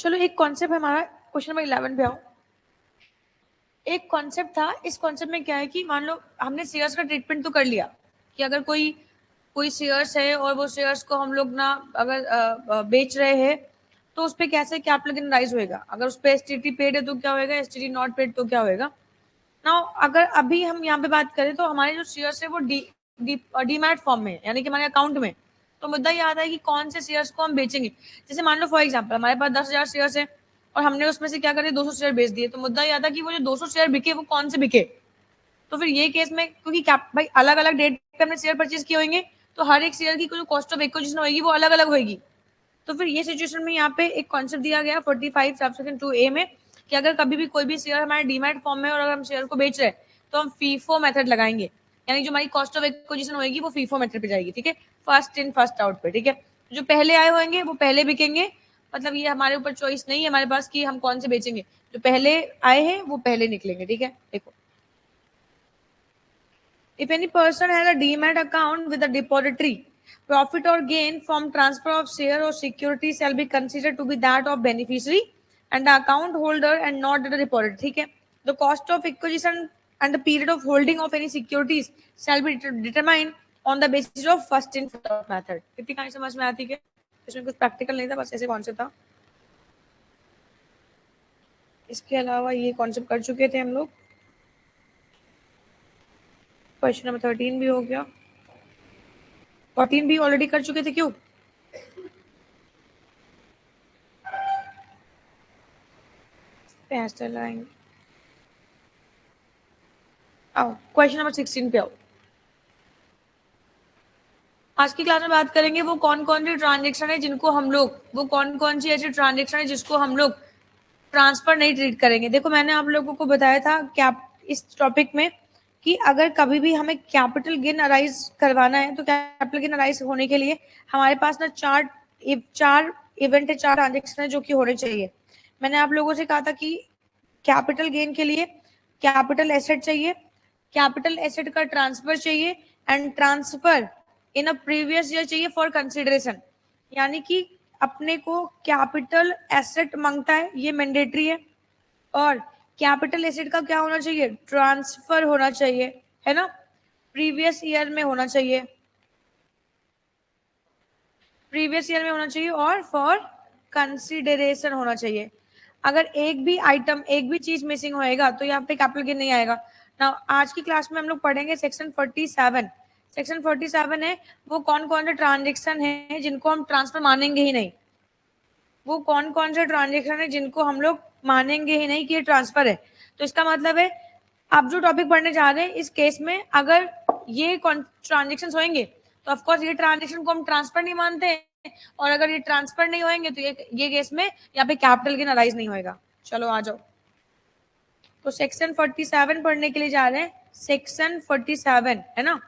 चलो एक कॉन्सेप्ट हमारा क्वेश्चन नंबर 11 पे आओ। एक कॉन्सेप्ट था, इस कॉन्सेप्ट में क्या है कि मान लो हमने शेयर्स का ट्रीटमेंट तो कर लिया कि अगर कोई कोई शेयर्स है और वो शेयर्स को हम लोग ना अगर बेच रहे हैं तो उस पर कैसे कैपिटल गेन राइज होएगा, अगर उस पर एसटीटी पेड है तो क्या होएगा, एसटीटी नॉट पेड तो क्या होएगा। ना अगर अभी हम यहाँ पे बात करें तो हमारे जो शेयर्स है वो डीमैट फॉर्म में, यानी कि हमारे अकाउंट में, तो मुद्दा ये आता है कि कौन से शेयर्स को हम बेचेंगे। जैसे मान लो फॉर एग्जांपल हमारे पास 10,000 शेयर्स है और हमने उसमें से क्या करे 200 शेयर बेच दिए, तो मुद्दा ये आता है कि वो जो 200 शेयर बिके वो कौन से बिके। तो फिर ये केस में क्योंकि भाई अलग अलग डेट पे हमने शेयर परचेज किए होंगे तो हर एक शेयर की जो कॉस्ट ऑफ एक्विजिशन होगी वो अलग अलग होगी। तो फिर ये सिचुएशन में यहाँ पे एक कॉन्सेप्ट दिया गया 45 सबसेक्शन 2A में कि अगर कभी भी कोई भी शेयर हमारे डीमैट फॉर्म में और अगर हम शेयर को बेच रहे हैं तो हम फीफो मेथड लगाएंगे, यानी जो हमारी कॉस्ट ऑफ एक्विजिशन होगी वो फीफो मेथड पे जाएगी। ठीक है, फर्स्ट इन फर्स्ट आउट पे। ठीक है, जो पहले आए होंगे वो पहले बिकेंगे, मतलब ये हमारे ऊपर चॉइस नहीं है हमारे पास कि हम कौन से बेचेंगे, जो पहले आए हैं वो पहले निकलेंगे। ठीक है, देखो if any person has a demat account with a depository, profit or gain from transfer of share or security shall be considered to be that of beneficiary and the account holder and not the depository. ठीक है, the cost of acquisition and the period of holding of any securities shall be determined on the basis of first in first out method. कितनी कहानी समझ में आती है? इसमें कुछ प्रैक्टिकल नहीं था, बस ऐसे कॉन्सेप्ट था। इसके अलावा ये कॉन्सेप्ट कर चुके थे हम लोग। क्वेश्चन नंबर 13 भी हो गया, 14 भी ऑलरेडी कर चुके थे। क्यों? चलाएंगे। आओ क्वेश्चन नंबर 16 पे आओ। आज की क्लास में बात करेंगे वो कौन कौन सी ट्रांजेक्शन है जिनको हम लोग, वो कौन कौन सी ऐसी ट्रांजेक्शन है जिसको हम लोग ट्रांसफर नहीं ट्रीट करेंगे। देखो मैंने आप लोगों को बताया था क्या इस टॉपिक में कि अगर कभी भी हमें कैपिटल गेन अराइज करवाना है तो कैपिटल गेन अराइज होने के लिए हमारे पास ना चार इवेंट है, चार ट्रांजेक्शन है जो कि होने चाहिए। मैंने आप लोगों से कहा था कि कैपिटल गेन के लिए कैपिटल एसेट चाहिए, कैपिटल एसेट का ट्रांसफर चाहिए and transfer in a previous year चाहिए फॉर कंसिडरेशन। यानी कि अपने को कैपिटल एसेट मांगता है, ये मैंडेटरी है, और कैपिटल एसेट का क्या होना चाहिए, ट्रांसफर होना चाहिए, है ना, प्रीवियस ईयर में होना चाहिए, प्रीवियस ईयर में होना चाहिए और फॉर कंसिडरेशन होना चाहिए। अगर एक भी आइटम, एक भी चीज मिसिंग होएगा तो यहाँ पे कैपिटल गेन नहीं आएगा ना। आज की क्लास में हम लोग पढ़ेंगे सेक्शन 47। सेक्शन 47 है वो कौन कौन से ट्रांजेक्शन है जिनको हम ट्रांसफर मानेंगे ही नहीं, वो कौन कौन से ट्रांजेक्शन है जिनको हम लोग मानेंगे ही नहीं कि ये ट्रांसफर है। तो इसका मतलब है आप जो टॉपिक पढ़ने जा रहे हैं इस केस में अगर ये ट्रांजेक्शन होंगे तो ऑफकोर्स ये ट्रांजेक्शन को हम ट्रांसफर नहीं मानते हैं, और अगर ये ट्रांसफर नहीं होंगे तो ये केस में यहाँ पे कैपिटल गेन अराइज नहीं होएगा। चलो आ जाओ, तो सेक्शन 47 पढ़ने के लिए जा रहे हैं। सेक्शन 47 है ना,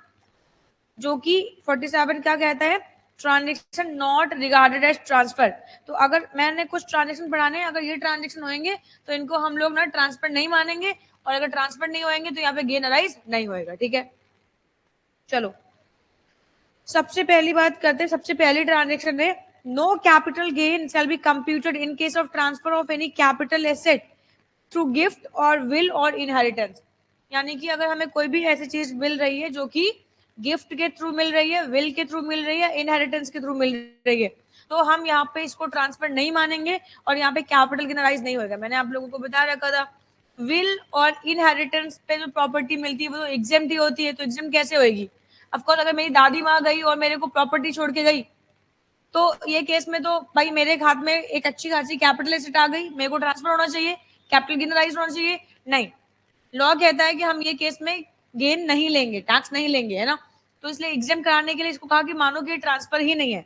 जो कि 47 क्या कहता है, transaction not regarded as transfer. तो अगर मैंने कुछ ट्रांजेक्शन पढ़ाने हैं, अगर ये ट्रांजेक्शन होंगे तो इनको हम लोग ना ट्रांसफर नहीं मानेंगे, और अगर ट्रांसफर नहीं होंगे तो यहाँ पे गेन अराइज नहीं होएगा। ठीक है, चलो सबसे पहली बात करते हैं। सबसे पहली ट्रांजेक्शन है no capital gain shall be computed in case of transfer of any capital asset through gift और विल और इनहेरिटेंस। यानी कि अगर हमें कोई भी ऐसी चीज मिल रही है जो कि गिफ्ट के थ्रू मिल रही है, विल के थ्रू मिल रही है, इनहेरिटेंस के थ्रू मिल रही है, तो हम यहाँ पे इसको ट्रांसफर नहीं मानेंगे और यहाँ पे कैपिटल गेन अराइज नहीं होगा। मैंने आप लोगों को बता रखा था विल और इनहेरिटेंस पे जो प्रॉपर्टी मिलती है वो एग्जेम्प्ट ही होती है, तो एग्जेम्प्ट कैसे होगी। ऑफकोर्स अगर मेरी दादी माँ गई और मेरे को प्रॉपर्टी छोड़ के गई तो ये केस में तो भाई मेरे हाथ में एक अच्छी खासी कैपिटल एसेट आ गई, मेरे को ट्रांसफर होना चाहिए, कैपिटल गेन राइज होना चाहिए। नहीं, लॉ कहता है कि हम ये केस में गेन नहीं लेंगे, टैक्स नहीं लेंगे, है ना। तो इसलिए एग्जाम कराने के लिए इसको कहा कि मानो कि ट्रांसफर ही नहीं है,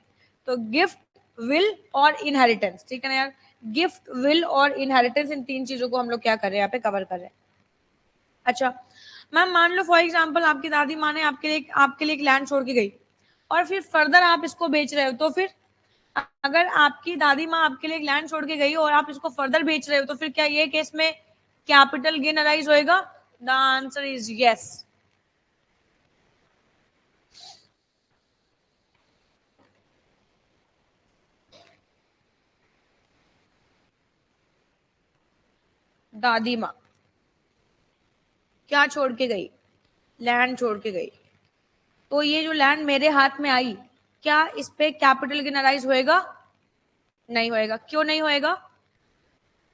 तो गिफ्ट, विल और इनहेरिटेंस। ठीक है ना यार, गिफ्ट, विल और इनहेरिटेंस, इन तीन चीजों को हम लोग क्या कर रहे हैं, यहाँ पे कवर कर रहे हैं। अच्छा मैम, मान लो फॉर एग्जाम्पल आपकी दादी माँ ने आपके लिए एक लैंड छोड़ के गई और फिर फर्दर आप इसको बेच रहे हो, तो फिर अगर आपकी दादी माँ आपके लिए एक लैंड छोड़ के गई और आप इसको फर्दर बेच रहे हो तो फिर क्या ये केस में कैपिटल गेन अराइज होएगा? The answer is yes. दादी माँ क्या छोड़ के गई? लैंड छोड़ के गई। तो ये जो लैंड मेरे हाथ में आई, क्या इस पे कैपिटल गेन अराइज होएगा? नहीं होएगा। क्यों नहीं होएगा?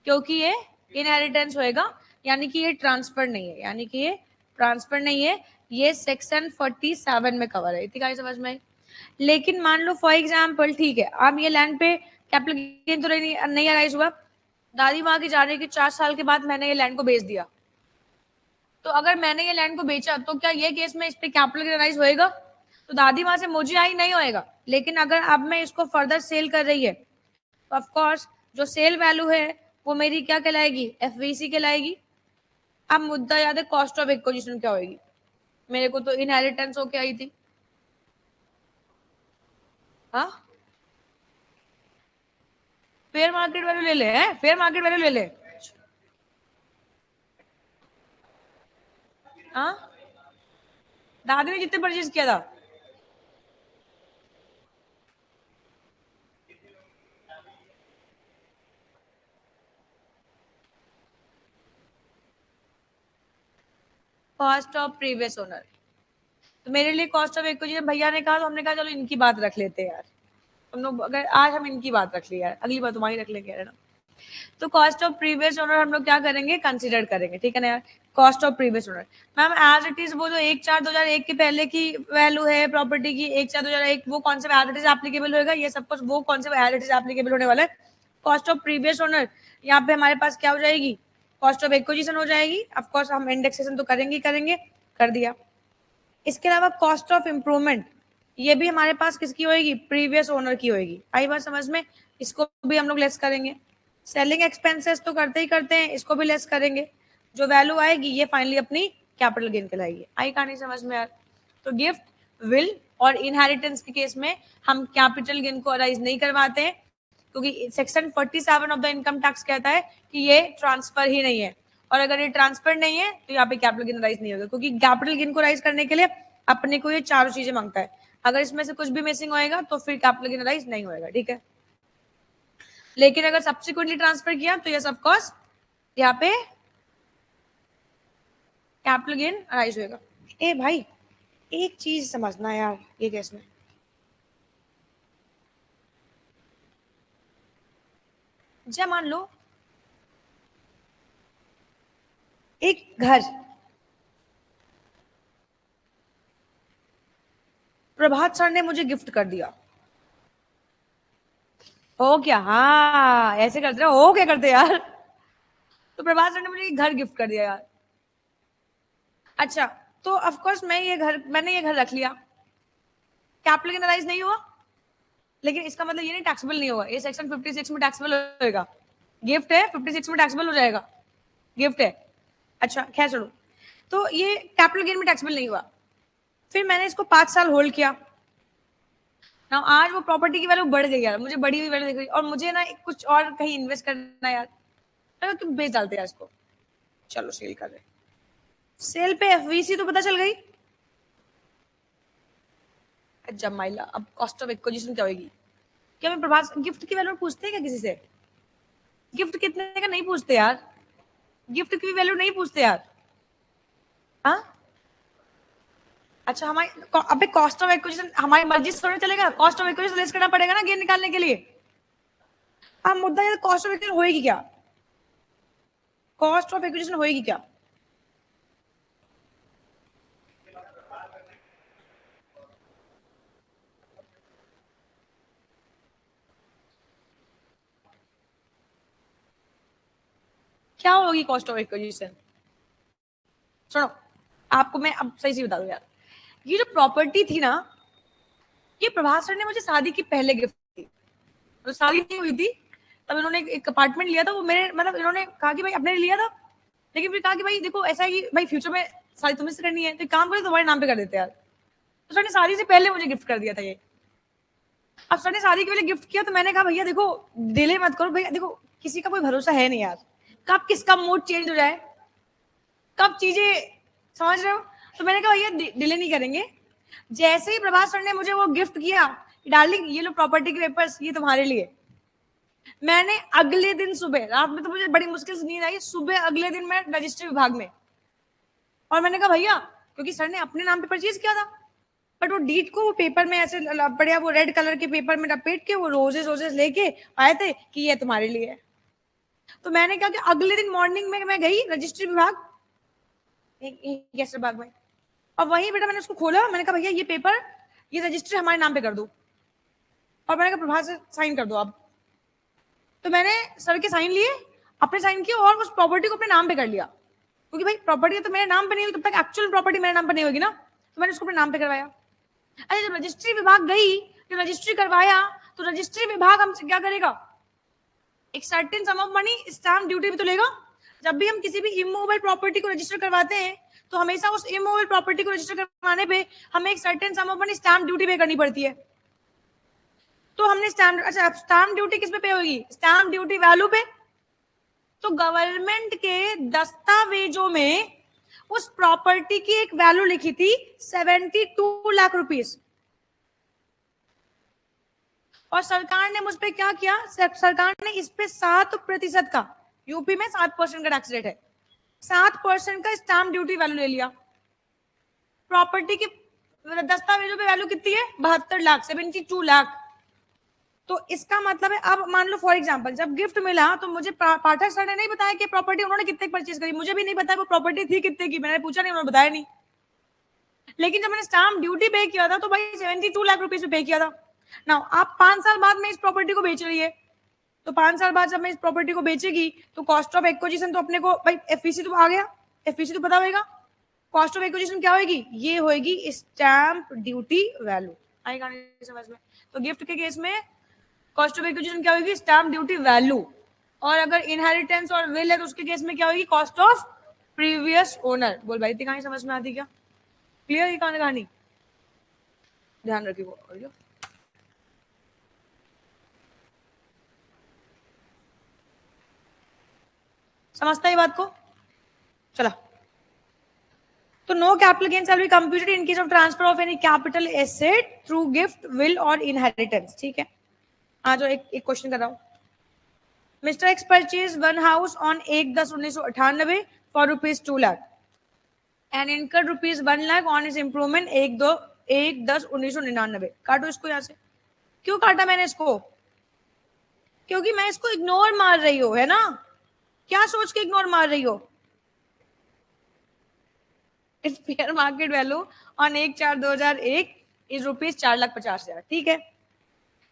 क्योंकि ये इनहेरिटेंस होएगा, यानी कि ये ट्रांसफर नहीं है, यानी कि ये ट्रांसफर नहीं है। ये सेक्शन 47 में कवर है। इतनी समझ में आई? लेकिन मान लो फॉर एग्जाम्पल, ठीक है, अब ये लैंड पे कैपिटल गेन तो नहीं अराइज हुआ, दादी माँ की जाने के 4 साल के बाद मैंने ये लैंड को बेच दिया। तो अगर मैंने ये लैंड को बेचा तो क्या ये केस में इस पे कैपिटल गेन अराइज होएगा? तो दादी माँ से मुझे आई नहीं होएगा। लेकिन अगर अब मैं इसको फर्दर सेल कर रही है तो ऑफ कोर्स जो सेल वैल्यू है वो मेरी क्या कहलाएगी? एफवीसी कहलाएगी। अब मुद्दा याद है कॉस्ट ऑफ एक्विजिशन क्या होगी? मेरे को तो इनहेरिटेंस होके आई थी। हाँ, फेयर मार्केट वैल्यू ले ले, हैं? फेयर मार्केट वैल्यू ले ले। हाँ, दादी ने जितने परचेज किया था। कॉस्ट ऑफ प्रीवियस ओनर, तो मेरे लिए कॉस्ट ऑफ एक्विजिशन भैया ने कहा, तो हमने कहा चलो इनकी बात रख लेते हैं यार। हम लोग अगर आज हम इनकी बात रख ली यार, अगली बार तुम्हारी रख लेंगे है ना। तो कॉस्ट ऑफ प्रीवियस ओनर हम लोग क्या करेंगे? कंसीडर करेंगे, ठीक है ना यार। Cost of previous owner ma'am as it is वो जो 1/4/2001 के पहले की वैल्यू है प्रॉपर्टी की, 1/4/2001, वो concept as it is applicable होगा। ये सब कुछ वो concept as it is applicable होने वाला है। कॉस्ट ऑफ प्रीवियस ओनर यहाँ पे हमारे पास क्या हो जाएगी? कॉस्ट ऑफ एक्विजिशन हो जाएगी। ऑफकोर्स हम इंडेक्सेशन तो करेंगे करेंगे, कर दिया। इसके अलावा कॉस्ट ऑफ इम्प्रूवमेंट, ये भी हमारे पास किसकी होगी? प्रीवियस ओनर की होगी। आई बात समझ में? इसको भी हम लोग लेस करेंगे। सेलिंग एक्सपेंसेस तो करते ही करते हैं, इसको भी लेस करेंगे। जो वैल्यू आएगी ये फाइनली अपनी कैपिटल गेन कहलाएगी। आई कहानी समझ में यार? तो गिफ्ट, विल और इनहेरिटेंस के केस में हम कैपिटल गेन को अराइज नहीं करवाते हैं, क्योंकि section 47 of the income tax कहता है कि ये ट्रांसफर ही नहीं है। और अगर ये ट्रांसफर नहीं है तो यहाँ पे कैपिटल गेन राइज नहीं होगा, क्योंकि कैपिटल गेन को राइज करने के लिए अपने को ये चारों चीजें मांगता है। अगर इसमें से कुछ भी मिसिंग होएगा तो फिर कैपिटल गेन राइज नहीं होएगा, ठीक है। लेकिन अगर सब्सिक्वेंटली ट्रांसफर किया तो यस ऑफ कोर्स यहाँ पे कैपिटल गेन राइज होएगा। ए भाई, एक चीज समझना यार ये केस में, जब मान लो एक घर प्रभात सर ने मुझे गिफ्ट कर दिया, हो क्या? हाँ ऐसे करते हो क्या करते यार? तो प्रभात सर ने मुझे घर गिफ्ट कर दिया यार। अच्छा, तो ऑफ कोर्स मैंने ये घर रख लिया, कैपिटल गेन राइज नहीं हुआ, लेकिन इसका मतलब ये नहीं टैक्सेबल नहीं होगा। ये सेक्शन 56 में टैक्सेबल होगा। गिफ्ट है, 56 में टैक्सेबल हो जाएगा, गिफ्ट है। अच्छा खैर छोड़ो, तो ये कैपिटल गेन में टैक्सेबल नहीं हुआ। फिर मैंने इसको 5 साल होल्ड किया ना, आज वो प्रॉपर्टी की वैल्यू बढ़ गई यार, मुझे बढ़ी हुई वैल्यू दिख रही, और मुझे ना कुछ और कहीं इन्वेस्ट करना यार, क्यों बेच डालते यार इसको। चलो सेल कर रहे, सेल पे एफवीसी तो पता चल गई। जमाइला, अब कॉस्ट ऑफ एक्विजिशन क्या होगी? क्या मैं प्रभास गिफ्ट की वैल्यू पूछते हैं क्या किसी से? गिफ्ट कितने का नहीं पूछते यार, गिफ्ट की वैल्यू नहीं पूछते यार। हाँ, अच्छा हमारी अबे कॉस्ट ऑफ एक्विजिशन हमारी मर्जी से थोड़ा चलेगा, कॉस्ट ऑफ एक्विजिशन लेस करना पड़ेगा ना गेन निकालने के लिए। अब मुद्दा ये कॉस्ट ऑफ एक्विजिशन होएगी क्या? कॉस्ट ऑफ एक्विजिशन होएगी क्या? क्या होगी कॉस्ट ऑफ एक्विजिशन? सुनो, आपको मैं अब सही से बता दूं यार, ये जो प्रॉपर्टी थी ना, ये प्रभास सर ने मुझे शादी की पहले गिफ्ट दी। तो शादी नहीं हुई थी तब इन्होंने एक अपार्टमेंट लिया था, वो मेरे मतलब इन्होंने कहा कि भाई अपने लिए लिया था, लेकिन फिर कहा कि भाई देखो ऐसा है कि भाई फ्यूचर में शादी तुम्हें से करनी है तो काम करे तुम्हारे नाम पे कर देते यार। तो सर ने शादी से पहले मुझे गिफ्ट कर दिया था ये। अब सर ने शादी के पहले गिफ्ट किया तो मैंने कहा भैया देखो डिले मत करो भैया, देखो किसी का कोई भरोसा है नहीं यार, कब किसका मूड चेंज हो जाए, कब चीजें, समझ रहे हो? तो मैंने कहा भैया डिले नहीं करेंगे। जैसे ही प्रभास सर ने मुझे वो गिफ्ट किया, डार्लिंग ये लो प्रॉपर्टी के पेपर्स, ये तुम्हारे लिए। मैंने अगले दिन सुबह, रात में तो मुझे बड़ी मुश्किल से नींद आई, सुबह अगले दिन मैं रजिस्ट्री विभाग में, और मैंने कहा भैया, क्योंकि सर ने अपने नाम पे परचेज किया था, बट वो डीट को वो पेपर में ऐसे बढ़िया वो रेड कलर के पेपर में लपेट के वो रोजेस रोजेस लेके आए थे कि ये तुम्हारे लिए है। तो मैंने क्या कि अगले दिन मॉर्निंग में मैं गई रजिस्ट्री विभाग, गेस्ट विभाग में, और वहीं बेटा मैंने उसको खोला, मैंने कहा भैया ये पेपर, ये रजिस्ट्री हमारे नाम पे कर दो, और मैंने कहा प्रभात से साइन कर दो आप। तो मैंने सर के साइन लिए, अपने साइन किए, और उस प्रॉपर्टी को अपने नाम पे कर लिया, क्योंकि भाई प्रॉपर्टी तो मेरे नाम पे नहीं होगी तब तक एक्चुअल प्रॉपर्टी मेरे नाम पे नहीं होगी ना, तो मैंने उसको अपने नाम पे करवाया। अच्छा, जब रजिस्ट्री विभाग गई, जब रजिस्ट्री करवाया, तो रजिस्ट्री विभाग हमसे क्या करेगा, एक certain some of money stamp duty भी तो लेगा। जब भी हम किसी भी इमूवेबल प्रॉपर्टी को रजिस्टर करवाते हैं, तो हमेशा उस इमूवेबल प्रॉपर्टी को रजिस्टर करवाने पे हमें एक certain some of money stamp duty पे करनी पड़ती है। तो हमने स्टैम्प ड्यूटी किस पे होगी, स्टैम्प ड्यूटी वैल्यू पे। तो गवर्नमेंट के दस्तावेजों में उस प्रॉपर्टी की एक वैल्यू लिखी थी 72 लाख रुपीस, और सरकार ने मुझ पे क्या किया, सरकार ने इस पे 7% का, यूपी में 7% का टैक्स रेट है, 7% का स्टैम्प ड्यूटी वैल्यू ले लिया। प्रॉपर्टी की दस्तावेजों पे वैल्यू कितनी है, 72 लाख, 72 लाख। तो इसका मतलब है, अब मान लो फॉर एग्जांपल जब गिफ्ट मिला, तो मुझे पाठक सर ने नहीं बताया कि प्रॉपर्टी उन्होंने कितने की परचेज करी, मुझे भी नहीं पता वो प्रॉपर्टी थी कितने की, मैंने पूछा नहीं, उन्होंने बताया नहीं। लेकिन जब मैंने स्टैम्प ड्यूटी पे किया था, तो भाई 72 लाख रुपीज पे किया था ना। आप 5 साल बाद में इस प्रॉपर्टी को बेच रही है, तो 5 साल बाद जब मैं इस प्रॉपर्टी को बेचेगी, तो कॉस्ट ऑफ एक्विजिशन तो अपने को भाई एफईसी तो आ गया, एफईसी तो पता होगा, कॉस्ट ऑफ एक्विजिशन क्या होगी, ये होगी स्टैम्प ड्यूटी वैल्यू। आएगा नहीं समझ में? तो गिफ्ट के केस में कॉस्ट ऑफ एक्विजिशन क्या होगी, स्टैम्प ड्यूटी वैल्यू। और अगर इनहेरिटेंस और विल है, तो उसके केस में क्या होगी, कॉस्ट ऑफ प्रीवियस ओनर। बोल भाई इतनी कहानी समझ में आती क्या, क्लियर है कहानी, ध्यान रखिए। समझता है बात को, चला। तो no capital gain shall be computed in case of transfer of any capital asset through gift, will और इनहेरिटेंस। ठीक है, आ जाओ एक क्वेश्चन कर रहा हूं। Mister X purchase one house on 1/10/1998 for ₹2 lakh and incurred ₹1 lakh on is improvement 1/10/1999। काटो इसको यहां से। क्यों काटा मैंने इसको, क्योंकि मैं इसको इग्नोर मार रही हूं, है ना, क्या सोच के इग्नोर मार रही हो, it's fair market value on 1/4/2001 is ₹4,50,000। ठीक है,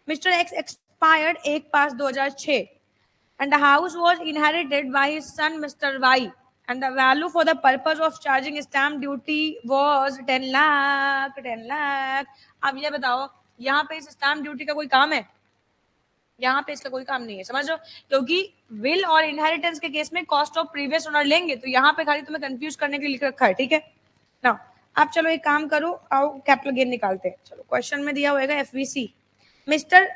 mister x expired 1/5/2006 and the house was inherited by his son Mr. Y and the value for the purpose of charging stamp duty was 10 lakh 10 lakh. अब ये बताओ, यहाँ पे इस स्टैम्प ड्यूटी का कोई काम है, यहाँ पे इसका कोई काम नहीं है, समझ लो, क्योंकि विल और इनहेरिटेंस के केस में कॉस्ट ऑफ प्रीवियस ओनर लेंगे, तो यहाँ पे खाली तुम्हें कंफ्यूज करने के लिए लिख रखा है। ठीक है ना, अब चलो एक काम करो, आओ कैपिटल गेन निकालते हैं। चलो क्वेश्चन में दिया होगा एफवीसी, मिस्टर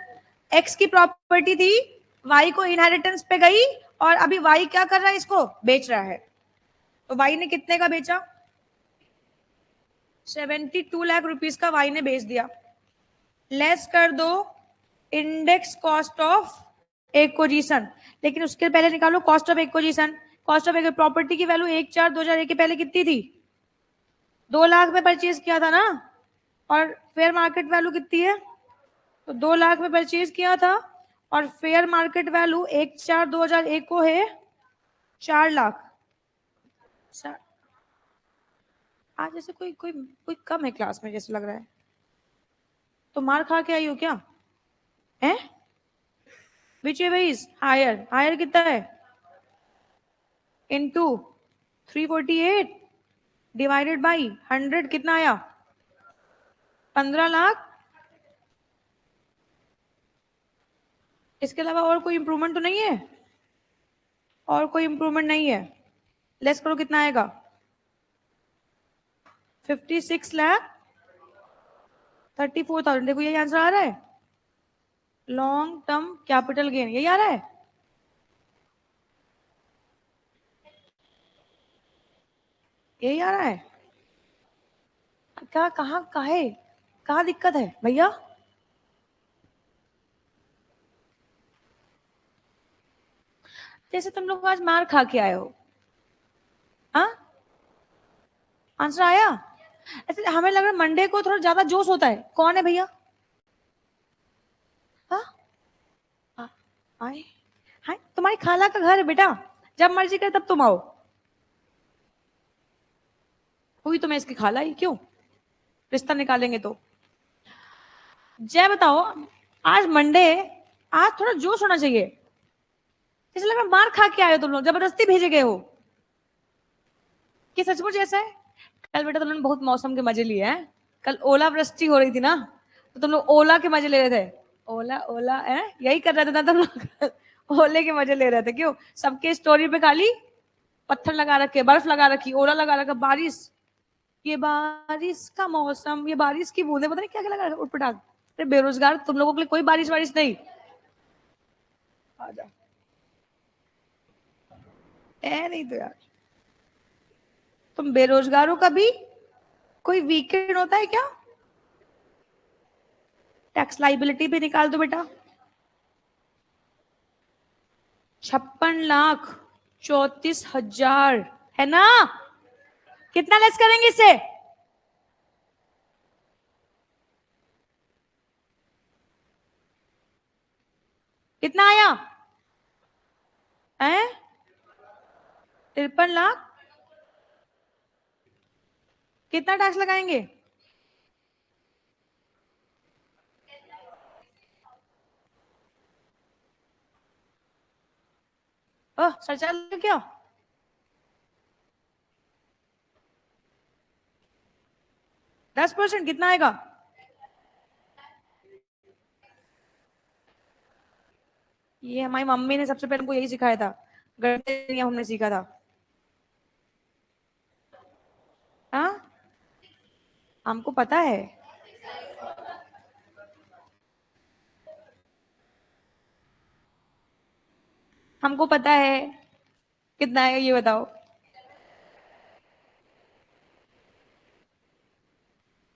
एक्स की प्रॉपर्टी थी, वाई को इनहेरिटेंस पे गई, और अभी वाई क्या कर रहा है, इसको बेच रहा है। तो वाई ने कितने का बेचा, 72 लाख रुपीस का वाई ने बेच दिया। लेस कर दो इंडेक्स कॉस्ट ऑफ एक्विजिशन, लेकिन उसके पहले निकालो cost of acquisition. Cost of property की वैल्यू 1/4/2001 के पहले कितनी थी, 2 लाख में परचेज किया था ना, और फेयर मार्केट वैल्यू कितनी है, तो 2 लाख में परचेज किया था, और फेयर मार्केट वैल्यू 1/4/2001 को है 4 लाख। आज जैसे कोई कोई कोई कम है क्लास में जैसे लग रहा है, तो मार खा के आई हो क्या, है विच इज हायर, हायर कितना है, इनटू 348 डिवाइडेड बाई 100 कितना आया, 15 लाख। इसके अलावा और कोई इंप्रूवमेंट तो नहीं है, और कोई इंप्रूवमेंट नहीं है। लेस करो कितना आएगा, 56,34,000। देखो यही आंसर आ रहा है, लॉन्ग टर्म कैपिटल गेन, यही आ रहा है। यही आ रहा है क्या, कहाँ दिक्कत है भैया, जैसे तुम लोग आज मार खा के आए हो। हाँ, आंसर आया। ऐसे हमें लग रहा है मंडे को थोड़ा ज्यादा जोश होता है। कौन है भैया? हाँ, आए। हाँ, तुम्हारी खाला का घर है बेटा, जब मर्जी करे तब तुम आओ। हुई तो मैं इसकी खाला ही क्यों, रिश्ता निकालेंगे तो। जय बताओ, आज मंडे, आज थोड़ा जोश होना चाहिए। जैसे लग रहा मार खा के आए हो तुम लोग, जबरदस्ती भेजे गए हो कि सचमुच ऐसा है। कल बेटा तुम लोगों ने बहुत मौसम के मजे लिए हैं। कल ओला वृष्टि हो रही थी ना, तो तुम लोग ओला के मजे ले रहे थे। ओला ओला है, यही कर रहे थे ना तुम लोग। ओले के मजे ले रहे थे क्यों? सबके स्टोरी पे खाली पत्थर लगा रखे, बर्फ लगा रखी, ओला लगा रखा, बारिश। ये बारिश का मौसम, ये बारिश की बूंदे, पता नहीं क्या क्या लगा रखा, उठपटांग। अरे बेरोजगार तुम लोगों के लिए कोई बारिश वारिश नहीं। आजा, है नहीं तो यार, तुम बेरोजगारों का भी कोई वीकेंड होता है क्या? टैक्स लाइबिलिटी भी निकाल दो बेटा। 56,34,000 है ना? कितना लेस करेंगे इससे? कितना आया है? 53 लाख। कितना टैक्स लगाएंगे? ओह, सरचार्ज क्या? 10%? कितना आएगा? ये हमारी मम्मी ने सबसे पहले हमको यही सिखाया था, गणित नियम हमने सीखा था। हाँ, हमको पता है। हमको पता है कितना है, ये बताओ।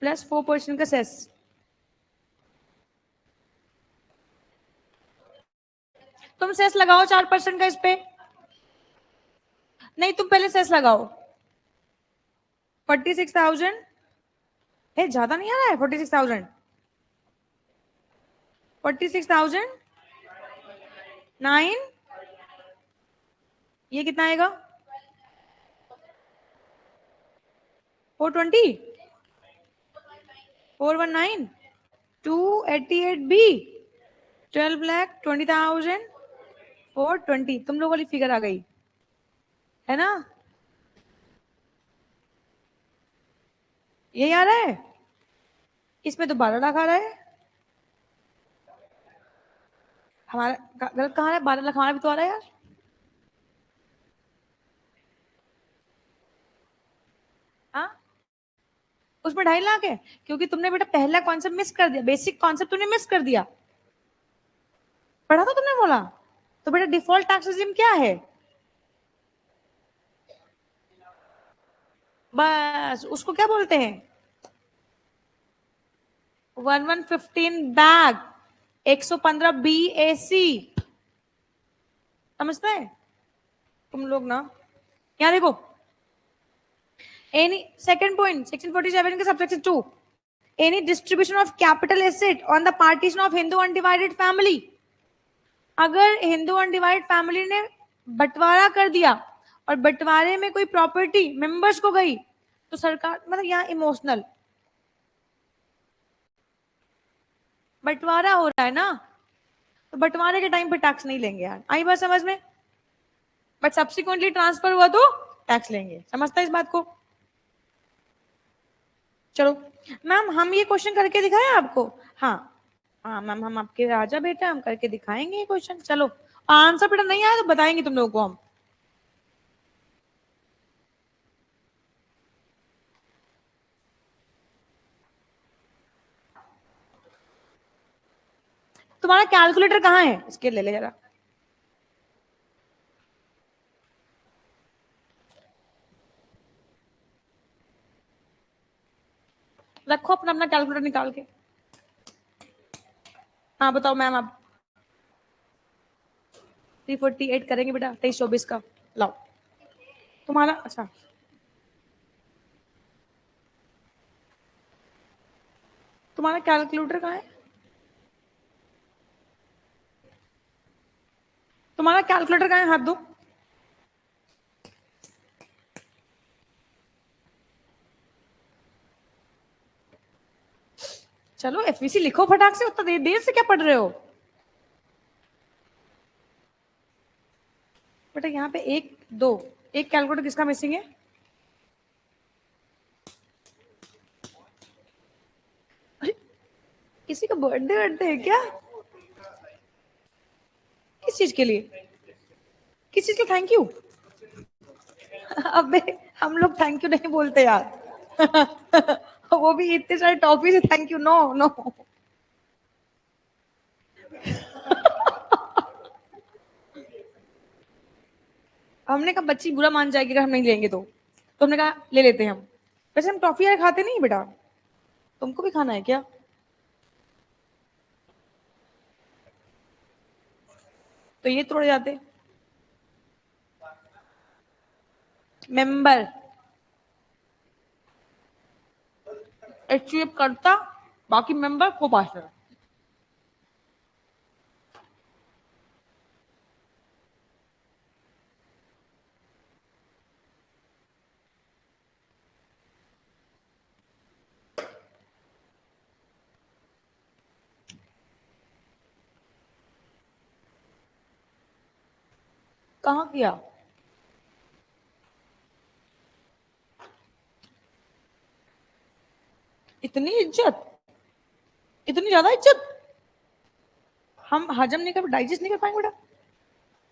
+4% का सेस। तुम सेस लगाओ 4% का इस पे। नहीं, तुम पहले सेस लगाओ। 46,000। है ज्यादा नहीं आ रहा है? 46,000, 46,009। ये कितना आएगा? 420, 419, 288 बी, 12,20,420। तुम लोगों वाली फिगर आ गई है ना? यही आ रहा है। इसमें तो 12 लाख आ रहा है। हमारा गलत कहाँ है? 12 लाख हमारा भी तो आ रहा है यार। हाँ, उसमें 2.5 लाख है, क्योंकि तुमने बेटा पहला कॉन्सेप्ट मिस कर दिया, बेसिक कॉन्सेप्ट तुमने मिस कर दिया। पढ़ा था तुमने, बोला तो बेटा डिफॉल्ट टैक्स रेजिम क्या है? बस उसको क्या बोलते हैं? 1115 बैग, 115 BAC। समझते हैं तुम लोग ना? यहाँ देखो, एनी सेकंड पॉइंट, सेक्शन 47 के subsection 2, any distribution of capital asset on the partition of Hindu undivided family. अगर हिंदू अनडिवाइडेड फैमिली ने बंटवारा कर दिया और बंटवारे में कोई प्रॉपर्टी मेंबर्स को गई, तो सरकार, मतलब यहाँ इमोशनल, बंटवारा हो रहा है ना, तो बंटवारे के टाइम पे टैक्स नहीं लेंगे यार, आई बात समझ में? बट सब्सिक्वेंटली ट्रांसफर हुआ तो टैक्स लेंगे। समझता है इस बात को? चलो मैम, हम ये क्वेश्चन करके दिखाएं आपको? हाँ, हाँ मैम, हम आपके राजा बेटा, हम करके दिखाएंगे ये क्वेश्चन। चलो, आंसर बेटा नहीं आया तो बताएंगे तुम लोगों को हम। तुम्हारा कैलकुलेटर कहाँ है? इसके ले ले जरा। रखो अपना अपना कैलकुलेटर निकाल के। हाँ बताओ मैम आप। 348 करेंगे बेटा 23-24 का। लाओ तुम्हारा, अच्छा तुम्हारा कैलकुलेटर कहाँ है? तुम्हारा कैलकुलेटर कहाँ है? हाथ दो। चलो एफवीसी लिखो फटाक से, उतना देर से क्या पढ़ रहे हो बेटा? यहाँ पे एक दो, एक कैलकुलेटर किसका मिसिंग है? अरे किसी का बर्थडे है क्या? किस चीज के लिए? किस चीज के थैंक यू? अबे हम लोग थैंक यू नहीं बोलते यार। वो भी इतने सारे टॉफी से थैंक यू? No no. हमने कहा बच्ची बुरा मान जाएगी अगर हम नहीं लेंगे तो हमने कहा ले लेते हैं हम। वैसे हम टॉफी यार खाते नहीं बेटा, तुमको भी खाना है क्या? तो ये तोड़ जाते। मेंबर एचयूएफ करता, बाकी मेंबर को पास है। कहाँ किया? इतनी इज्जत, इतनी ज्यादा इज्जत? हम हजम नहीं कर, डाइजेस्ट नहीं कर पाएंगे बेटा,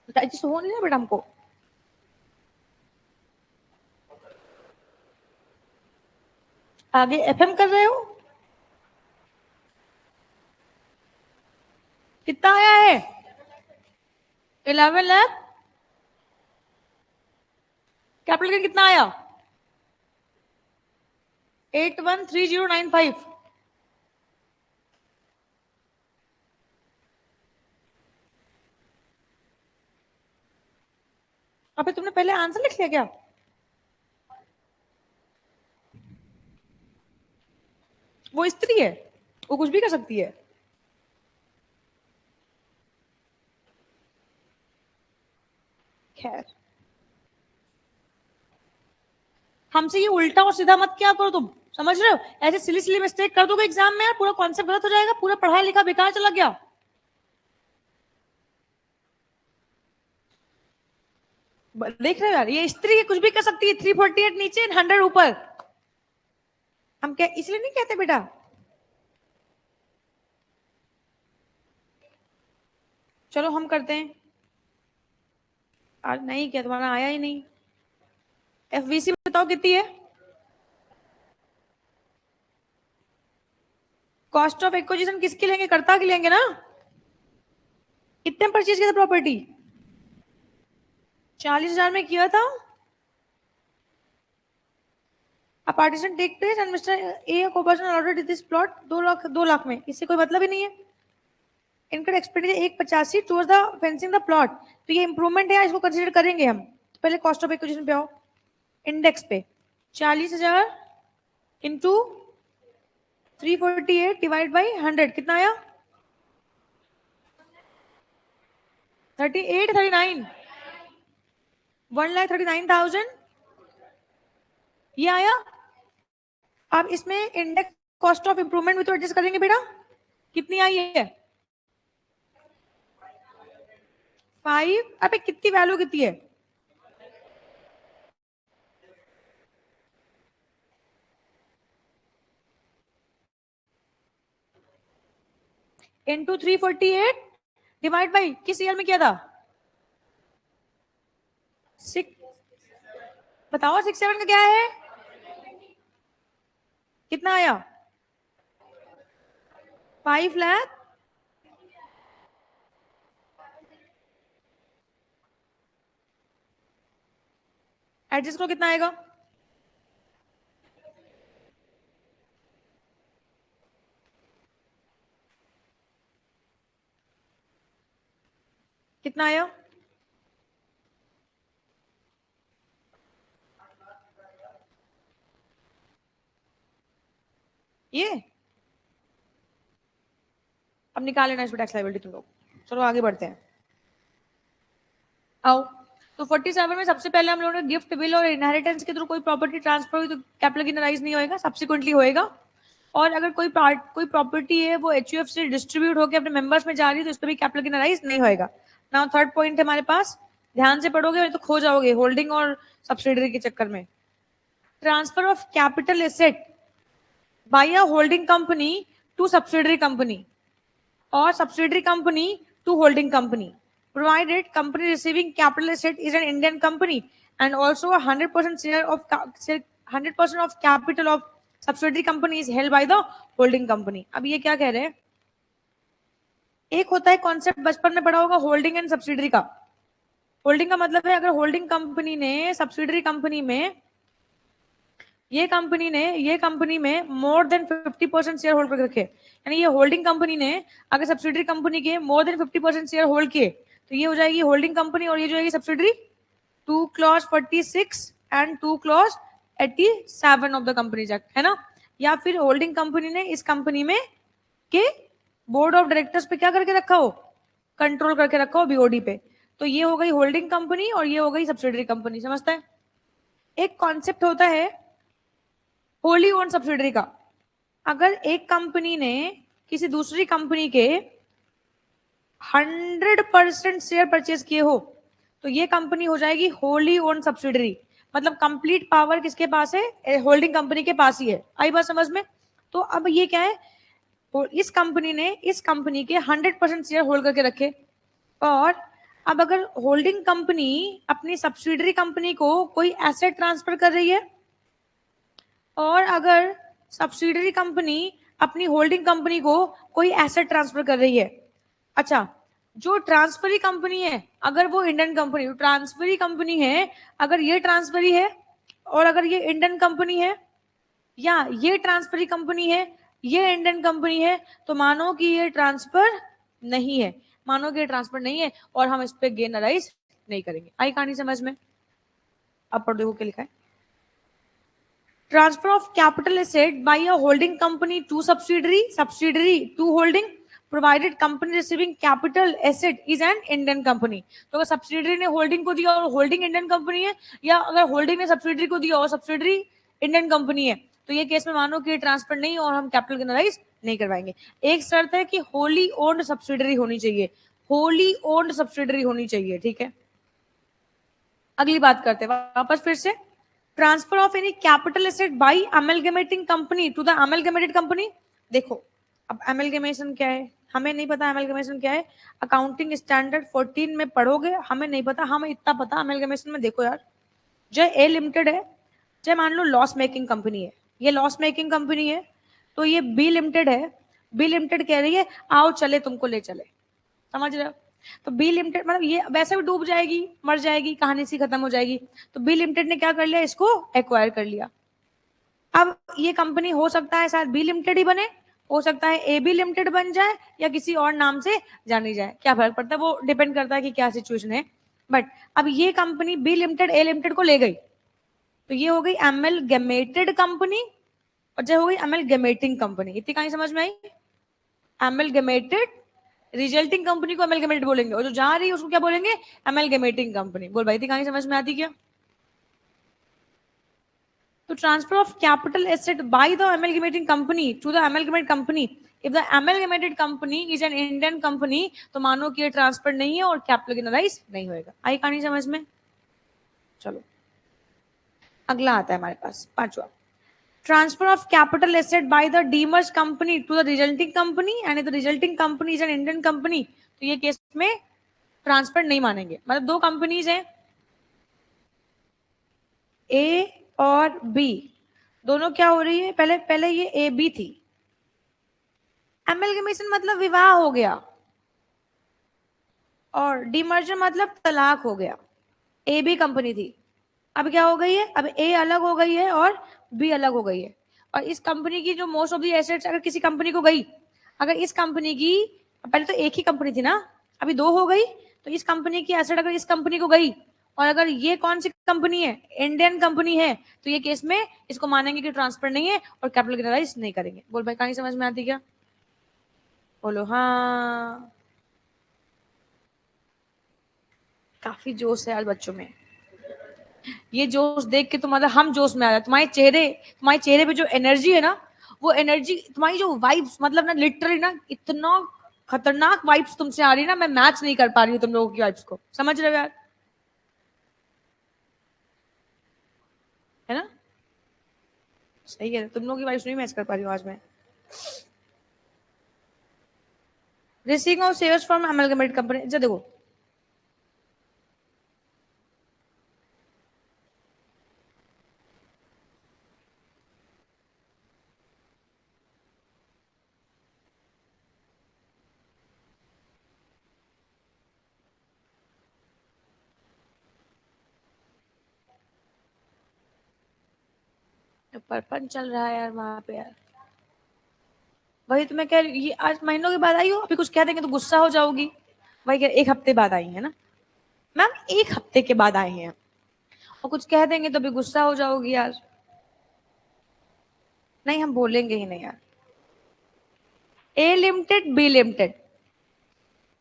डाइजेस्ट हो नहीं ना बेटा हमको। आगे एफएम कर रहे हो? कितना आया है? 11 लाख। कैपिटल कितना आया? 813095। अबे तुमने पहले आंसर लिख लिया क्या? वो स्त्री है, वो कुछ भी कर सकती है। खैर हमसे ये उल्टा और सीधा मत क्या करो तुम, समझ रहे हो? ऐसे सिली सिली मिस्टेक कर दोगे एग्जाम में यार, पूरा कॉन्सेप्ट गलत हो जाएगा, पूरा पढ़ाई लिखा बेकार चला गया। देख रहे हो यार, ये स्त्री कुछ भी कर सकती है। 348 नीचे, 100 ऊपर। हम क्या इसलिए नहीं कहते बेटा? चलो हम करते हैं। आज नहीं क्या, तुम्हारा आया ही नहीं। एफवीसी बताओ कितनी है? कॉस्ट ऑफ एक्विजिशन किसकी लेंगे? कर्ता की लेंगे ना? कितने परचेज किया था प्रॉपर्टी? 40,000 में किया था। A partition take place and Mr. A a co-person ordered this plot 2 lakh में, इससे कोई मतलब ही नहीं है। Income expenditure 185 towards the fencing the plot, तो ये इंप्रूवमेंट है, इसको कंसीडर करेंगे हम। तो पहले कॉस्ट ऑफ एक्विजिशन पे आओ, इंडेक्स पे। 40,000 इंटू 348 डिवाइड बाई 100 कितना आया? 3839, 1,39,000 ये आया। अब इसमें इंडेक्स कॉस्ट ऑफ इंप्रूवमेंट भी तो एडजस्ट करेंगे बेटा। कितनी आई है? 5। अबे कितनी वैल्यू कितनी है? इंटू 348 डिवाइड बाई किस ईयर में किया था? 6। बताओ 67 का क्या है? कितना आया? 5 लाख। एडजस्ट करो कितना आएगा? कितना आया? ये अब निकाल लेना इसमें टैक्स लायबिलिटी तुम लोग। चलो आगे बढ़ते हैं, आओ। तो 47 में सबसे पहले हम लोगों ने गिफ्ट विल और इनहेरिटेंस के थ्रू कोई प्रॉपर्टी ट्रांसफर हुई तो कैपिटल गेन राइज नहीं होएगा, सब्सिक्वेंटली होएगा। और अगर कोई प्रॉपर्टी है वो एचयूएफ से डिस्ट्रीब्यूट होकर अपने मेंबर्स में जा रही है तो इस पर भी कैपिटल गेन राइज नहीं होएगा। नाउ थर्ड पॉइंट है हमारे पास, ध्यान से पढ़ोगे तो खो जाओगे होल्डिंग और सब्सिडरी के चक्कर में। Transfer of capital asset by a holding company to subsidiary company or subsidiary company to holding company, provided company receiving capital asset is an Indian company and also a 100% share of 100% of capital of subsidiary company is held by the holding company। अब ये क्या कह रहे हैं, एक होता है concept बचपन में पढ़ा होगा होल्डिंग एंड सब्सिडरी का। होल्डिंग का मतलब है अगर होल्डिंग कंपनी ने सब्सिडरी कंपनी में ये कंपनी में मोर देन 50% शेयर होल्ड कर रखे, यानी ये होल्डिंग कंपनी ने अगर सब्सिडरी कंपनी के मोर देन 50% शेयर होल्ड किए तो ये हो जाएगी होल्डिंग कंपनी और ये जो जाएगी subsidiary. 2 clause 46 and 2 clause 87 of the companies act है ना। या फिर होल्डिंग कंपनी ने इस कंपनी में के बोर्ड ऑफ डायरेक्टर्स पे क्या करके रखा हो, कंट्रोल करके रखा हो बीओडी पे, तो ये हो गई होल्डिंग कंपनी और ये हो गई सब्सिडरी कंपनी। समझता है। एक कॉन्सेप्ट होता है होली ओन सब्सिडरी का, अगर एक कंपनी ने किसी दूसरी कंपनी के 100% शेयर परचेज किए हो तो ये कंपनी हो जाएगी होली ओन सब्सिडरी, मतलब कंप्लीट पावर किसके पास है, होल्डिंग कंपनी के पास ही है। आई बात समझ में। तो अब ये क्या है, इस कंपनी ने इस कंपनी के 100% शेयर होल्ड करके रखे, और अब अगर होल्डिंग कंपनी अपनी सब्सिडरी कंपनी को कोई एसेट ट्रांसफर कर रही है और अगर सब्सिडरी कंपनी अपनी होल्डिंग कंपनी को कोई एसेट ट्रांसफर कर रही है, अच्छा जो ट्रांसफरी कंपनी है अगर वो इंडियन कंपनी, ट्रांसफरी कंपनी है अगर ये ट्रांसफरी है और अगर ये इंडियन कंपनी है या ये ट्रांसफरी कंपनी है ये इंडियन कंपनी है, तो मानो कि ये ट्रांसफर नहीं है, मानो कि ये ट्रांसफर नहीं है और हम इस पे गेन राइज नहीं करेंगे। आई कहानी समझ में। अब पढ़ देखो क्या लिखा है, transfer of capital asset by a holding company to subsidiary to holding, provided company receiving capital asset is an Indian company. तो अगर सब्सिडरी ने होल्डिंग को दिया और होल्डिंग इंडियन कंपनी है, या अगर होल्डिंग ने सब्सिडरी को दिया और सब्सिडरी इंडियन कंपनी है, तो ये केस में मानो कि ट्रांसफर नहीं और हम कैपिटल गेनराइज नहीं करवाएंगे। एक शर्त है कि होली ओन्ड सब्सिडरी होनी चाहिए, होली ओन्ड सब्सिडरी होनी चाहिए, ठीक है। अगली बात करते हैं वापस फिर से, transfer of any capital asset by amalgamating company to the amalgamated company. देखो अब अमेलगमेशन क्या है, हमें नहीं पता अमेलगमेशन क्या है, अकाउंटिंग स्टैंडर्ड 14 में पढ़ोगे, हमें नहीं पता, हमें इतना पता अमेलगमेशन में। देखो यार, जो ए लिमिटेड है, चाहे मान लो लॉस मेकिंग कंपनी है, ये लॉस मेकिंग कंपनी है, तो ये बी लिमिटेड है, बी लिमिटेड कह रही है आओ चले तुमको ले चले, समझ रहे हो। तो बी लिमिटेड मतलब ये वैसे भी डूब जाएगी, मर जाएगी, कहानी सी खत्म हो जाएगी, तो बी लिमिटेड ने क्या कर लिया, इसको एक्वायर कर लिया। अब ये कंपनी हो सकता है शायद बी लिमिटेड ही बने, हो सकता है ए बी लिमिटेड बन जाए या किसी और नाम से जानी जाए, क्या फर्क पड़ता है, वो डिपेंड करता है कि क्या सिचुएशन है। बट अब ये company B limited A limited को ले गई, तो ये हो गई एमएलगेमेटेड कंपनी और जो हो गई एमएलगेमेटिंग कंपनी। इतनी कहानी समझ में आई। एमएलगेमेटेड रिजल्टिंग कंपनी को एमएलगेमेटेड बोलेंगे और जो जा रही है उसको क्या बोलेंगे, एमएलगेमेटिंग कंपनी। बोल भाई, इतनी कहानी समझ में आती क्या। तो transfer of capital asset by the amalgamating company to the amalgamated company, if the amalgamated company is an Indian company, तो मानो कि ये ट्रांसफर नहीं है और कैपिटल गेनराइज नहीं होएगा। आई कहानी समझ में। चलो अगला आता है हमारे पास पांचवा, transfer of capital asset by the demerge company to the resulting company and the resulting company is an Indian company, तो ये केस में ट्रांसफर नहीं मानेंगे। मतलब दो कंपनीज हैं ए और बी, दोनों क्या हो रही है, पहले ये ए बी थी, एमएलगमेशन मतलब विवाह हो गया और डीमर्जर मतलब तलाक हो गया। ए बी कंपनी थी, अब क्या हो गई है, अब ए अलग हो गई है और बी अलग हो गई है, और इस कंपनी की जो मोस्ट ऑफ दी एसेट्स अगर किसी कंपनी को गई, अगर इस कंपनी की पहले तो एक ही कंपनी थी ना, अभी दो हो गई, तो इस कंपनी की एसेट अगर इस कंपनी को गई और अगर ये कौन सी कंपनी है, इंडियन कंपनी है, तो ये केस में इसको मानेंगे कि ट्रांसफर नहीं है और कैपिटल गेन राइज नहीं करेंगे। बोल भाई कहानी समझ में आती क्या? बोलो हाँ। काफी जोश है यार बच्चों में। ये जोश देख के तो मतलब हम जोश में आ रहे, तुम्हारे चेहरे पे जो एनर्जी है ना, वो एनर्जी, तुम्हारी जो वाइब्स, मतलब ना लिटरली ना इतना खतरनाक वाइब्स तुमसे आ रही है ना, मैं मैच नहीं कर पा रही हूँ तुम लोगों की वाइब्स को, समझ रहे हो यार? है ना? सही है, तुम लोगों की वाइब्स नहीं मैच कर पा रही हूँ आज मैं। Receiving of shares from amalgamated company, जो देखो परपन चल रहा है यार वहां पे यार। वही तो मैं कह रही हूँ, ये आज महीनों के बाद आई हो, अभी कुछ कह देंगे तो गुस्सा हो जाओगी। वही कह, एक हफ्ते बाद आई है ना मैम, एक हफ्ते के बाद आए हैं, और कुछ कह देंगे तो भी गुस्सा हो जाओगी यार। नहीं हम बोलेंगे ही नहीं यार। ए लिमिटेड, बी लिमिटेड,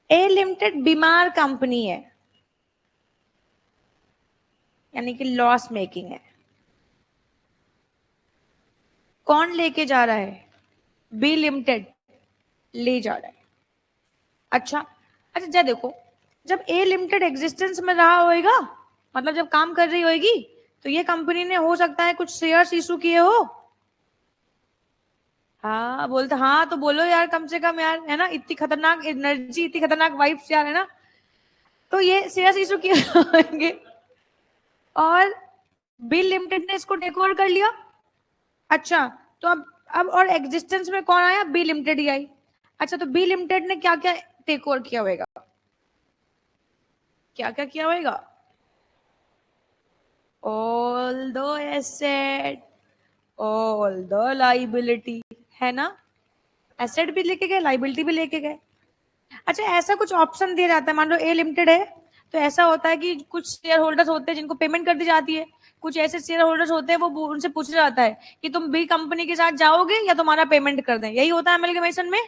ए लिमिटेड बीमार कंपनी है, यानी कि लॉस मेकिंग है। कौन लेके जा रहा है? बी लिमिटेड ले जा रहा है। अच्छा, अच्छा जा देखो, जब ए लिमिटेड एग्जिस्टेंस में रहा होएगा, मतलब जब काम कर रही होगी, तो ये कंपनी ने हो सकता है कुछ शेयर्स इशू किए हो। हाँ बोलते, हाँ तो बोलो यार कम से कम यार, है ना, इतनी खतरनाक एनर्जी, इतनी खतरनाक वाइब्स यार, है ना, तो ये शेयर्स इशू किए होंगे और बिल लिमिटेड ने इसको टेक ओवर कर लिया। अच्छा, तो अब और एग्जिस्टेंस में कौन आया? बी लिमिटेड ही आई। अच्छा, तो बी लिमिटेड ने क्या क्या टेक ओवर किया होगा? क्या क्या किया होगा? All the asset, all the liability, है ना? एसेट भी लेके गए, लाइबिलिटी भी लेके गए। अच्छा, ऐसा कुछ ऑप्शन दिया जाता है, मान लो ए लिमिटेड है, तो ऐसा होता है कि कुछ शेयर होल्डर्स होते हैं जिनको पेमेंट कर दी जाती है, कुछ ऐसे शेयर होल्डर्स होते हैं वो उनसे पूछा जाता है कि तुम बी कंपनी के साथ जाओगे या तुम्हारा पेमेंट कर दें, यही होता है अमेलगमेशन में,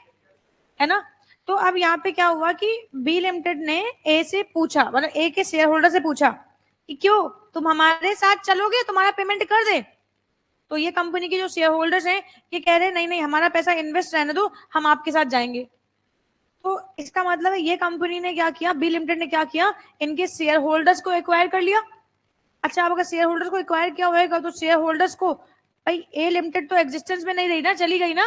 है ना? तो अब यहाँ पे क्या हुआ कि बी लिमिटेड ने ए से पूछा, मतलब ए के शेयर होल्डर से पूछा कि क्यों तुम हमारे साथ चलोगे, तुम्हारा पेमेंट कर दे। तो ये कंपनी के जो शेयर होल्डर्स हैं, ये कह रहे हैं नहीं नहीं हमारा पैसा इन्वेस्ट रहने दो, हम आपके साथ जाएंगे। तो इसका मतलब है ये कंपनी ने क्या किया, बी लिमिटेड ने क्या किया, इनके शेयर होल्डर्स को एक्वायर कर लिया। अच्छा, अब अगर शेयर होल्डर्स को एक्वायर किया होगा तो शेयर होल्डर्स को, भाई ए लिमिटेड तो एग्जिस्टेंस में नहीं रही ना, चली गई ना,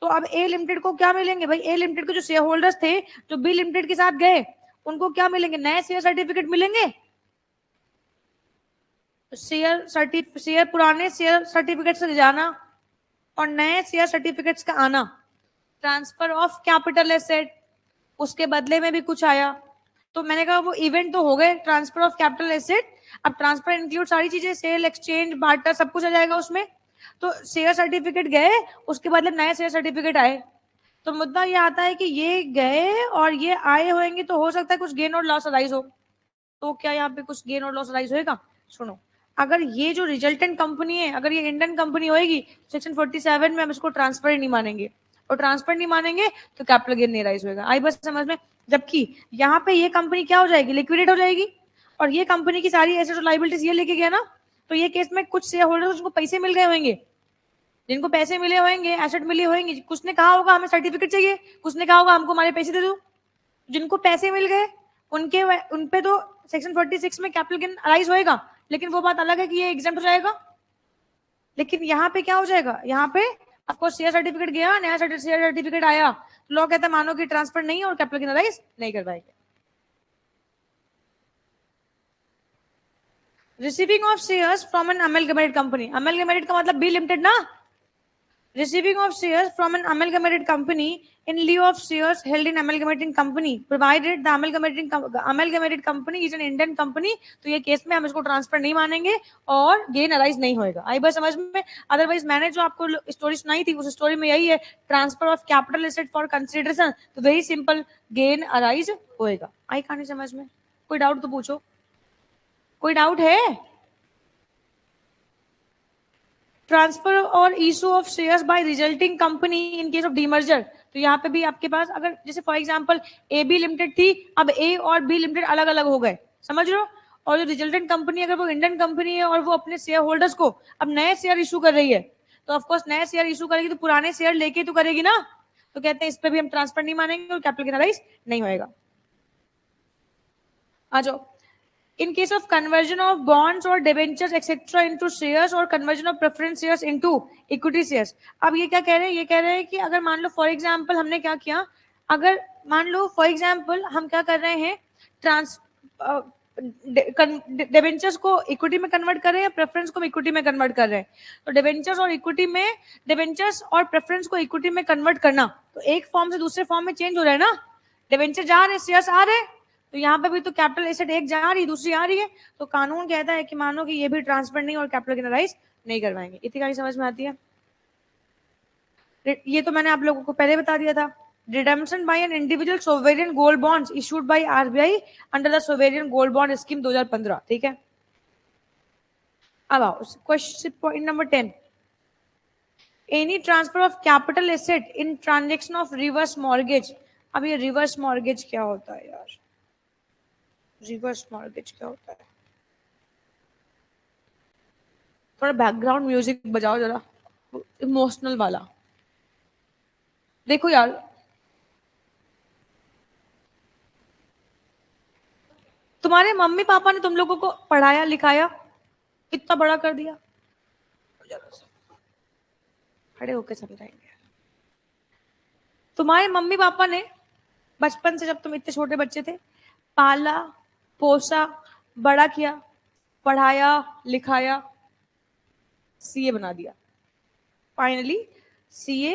तो अब ए लिमिटेड को क्या मिलेंगे? भाई ए लिमिटेड के जो शेयर होल्डर्स थे जो बी लिमिटेड के साथ गए, उनको क्या मिलेंगे? नए शेयर सर्टिफिकेट मिलेंगे। शेयर पुराने शेयर सर्टिफिकेट से जाना और नए शेयर सर्टिफिकेट्स का आना, ट्रांसफर ऑफ कैपिटल एसेट, उसके बदले में भी कुछ आया। तो मैंने कहा वो इवेंट तो हो गए, ट्रांसफर ऑफ कैपिटल एसेट। अब ट्रांसफर इंक्लूड सारी चीजें, सेल, एक्सचेंज, बार्टर, सब कुछ आ जाएगा उसमें। तो शेयर सर्टिफिकेट गए, उसके बदले नए शेयर सर्टिफिकेट आए। तो मुद्दा ये आता है कि ये गए और ये आए होंगे, तो हो सकता है कुछ गेन और लॉस अराइज हो। तो क्या यहाँ पे कुछ गेन और लॉस अराइज होएगा? सुनो, अगर ये जो रिजल्टेंट कंपनी है, अगर ये इंडियन कंपनी होएगी, सेक्शन 47 में हम इसको ट्रांसफर ही नहीं मानेंगे, और ट्रांसफर नहीं मानेंगे तो कैपिटल गेन नहीं राइज होएगा। आई बस समझ में? जबकि यहाँ पे ये कंपनी क्या हो जाएगी? लिक्विडेट हो जाएगी, और ये कंपनी की सारी एसेट और लाइबिलिटीज ये लेके गया ना, तो ये केस में कुछ शेयर होल्डर्स को पैसे मिल गए होंगे, जिनको पैसे मिले होंगे, एसेट मिली होंगी, कुछ ने कहा होगा हमें सर्टिफिकेट चाहिए, कुछ ने कहा होगा हमको हमारे पैसे दे दो। जिनको पैसे मिल गए उनके उनपे तो सेक्शन 46 में कैपिटल गेन अराइज होएगा, लेकिन वो बात अलग है कि ये एग्जाम हो जाएगा। लेकिन यहाँ पे क्या हो जाएगा? यहाँ पे आपको शेयर सर्टिफिकेट गया, नया शेयर सर्टिफिकेट आया, तो लोग कहते हैं मानो कि ट्रांसफर नहीं और कैपिटल गेन अराइज नहीं कर पाएंगे। Receiving of shares from an amalgamated company, amalgamated का मतलब बी लिमिटेड ना, receiving of shares from an amalgamated company in lieu of shares held in amalgamating company, provided the amalgamated company is an Indian company, तो ये case में हम इसको transfer नहीं मानेंगे और गेन अराइज नहीं होएगा। आई बात समझ में? अदरवाइज मैंने जो आपको स्टोरी सुनाई थी, उस स्टोरी में यही है, transfer of capital asset for consideration, तो वेरी सिंपल, गेन अराइज होएगा। आई कहानी समझ में? कोई डाउट तो पूछो। कोई डाउट है? ट्रांसफर और issue of shares by resulting company in case of demerger. तो यहाँ पे भी आपके पास अगर जैसे for example A B limited थी, अब ए और बी लिमिटेड अलग अलग हो गए, समझ रहे हो? और जो रिजल्टेंट कंपनी अगर वो इंडियन कंपनी है और वो अपने शेयर होल्डर्स को अब नए शेयर इशू कर रही है, तो ऑफकोर्स नए शेयर इशू करेगी तो पुराने शेयर लेके तो करेगी ना, तो कहते हैं इस पर भी हम ट्रांसफर नहीं मानेंगे और कैपिटल गेन राइज नहीं होएगा। आ जाओ। In case of conversion of bonds or debentures etc. into shares or conversion of preference shares into equity shares। अब ये क्या कह रहे हैं? ये कह रहे हैं कि अगर मान लो फॉर एग्जांपल हमने क्या किया, अगर मान लो फॉर एग्जांपल हम क्या कर रहे हैं, ट्रांस डिवेंचर्स को इक्विटी में कन्वर्ट कर रहे हैं, प्रेफरेंस को इक्विटी में कन्वर्ट कर रहे हैं। तो डिवेंचर्स और इक्विटी में, डिवेंचर्स और प्रेफरेंस को इक्विटी में कन्वर्ट करना, तो एक फॉर्म से दूसरे फॉर्म में चेंज हो रहा है ना, डिवेंचर जा रहे, शेयर्स आ रहे, तो यहाँ पे भी तो कैपिटल एसेट एक जा रही दूसरी आ रही है, तो कानून कहता है कि मानो कि ये भी ट्रांसफर नहीं और कैपिटल गेन राइज नहीं करवाएंगे। इतनी गाड़ी समझ में आती है? ये तो मैंने आप लोगों को पहले बता दिया था। Redemption by an individual sovereign gold bonds issued by RBI under the sovereign gold bond scheme 2015। ठीक है, अब आओ question point number 10। Any transfer of capital asset in transaction of reverse mortgage. अब ये रिवर्स मॉर्गेज क्या होता है यार? रिवर्स मॉर्गेज क्या होता है? थोड़ा बैकग्राउंड म्यूजिक बजाओ जरा, इमोशनल वाला। देखो यार, तुम्हारे मम्मी पापा ने तुम लोगों को पढ़ाया लिखाया, इतना बड़ा कर दिया, खड़े होकर समझाएंगे। तुम्हारे मम्मी पापा ने बचपन से, जब तुम इतने छोटे बच्चे थे, पाला पोसा, बड़ा किया, पढ़ाया लिखाया, सीए बना दिया। फाइनली सीए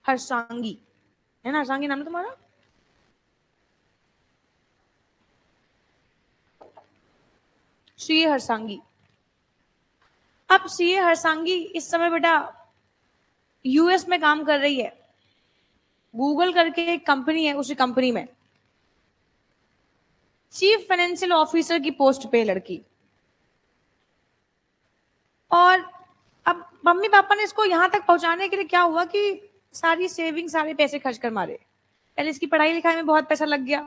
हर्षांगी, है ना? हर्षांगी नाम है तुम्हारा? सीए हर्षांगी। अब सीए हर्षांगी इस समय बेटा यूएस में काम कर रही है। गूगल करके एक कंपनी है, उसी कंपनी में चीफ फाइनेंशियल ऑफिसर की पोस्ट पे लड़की। और अब मम्मी पापा ने इसको यहां तक पहुंचाने के लिए क्या हुआ कि सारी सेविंग, सारे पैसे खर्च कर मारे। पहले इसकी पढ़ाई लिखाई में बहुत पैसा लग गया,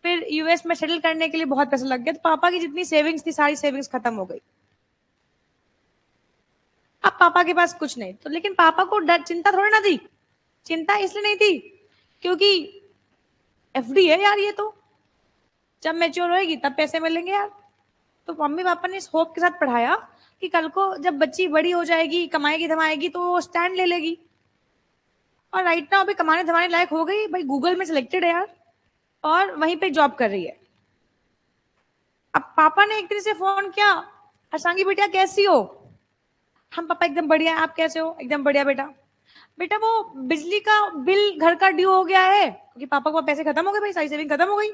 फिर यूएस में सेटल करने के लिए बहुत पैसा लग गया, तो पापा की जितनी सेविंग्स थी सारी सेविंग्स खत्म हो गई। अब पापा के पास कुछ नहीं, तो लेकिन पापा को डर चिंता थोड़ी ना थी। चिंता इसलिए नहीं थी क्योंकि एफडी है यार, ये तो जब मैच्योर होएगी तब पैसे मिलेंगे यार। तो मम्मी पापा ने इस होप के साथ पढ़ाया कि कल को जब बच्ची बड़ी हो जाएगी, कमाएगी धमाएगी, तो वो स्टैंड ले लेगी। और राइट नाउ अभी कमाने धमाने लायक हो गई भाई, गूगल में सिलेक्टेड है यार, और वहीं पे जॉब कर रही है। अब पापा ने एक दिन से फोन किया, हर्षांगी बेटा कैसी हो? हम पापा एकदम बढ़िया, आप कैसे हो? एकदम बढ़िया बेटा। बेटा वो बिजली का बिल घर का ड्यू हो गया है, क्योंकि पापा को पैसे खत्म हो गए भाई, सारी सेविंग खत्म हो गई।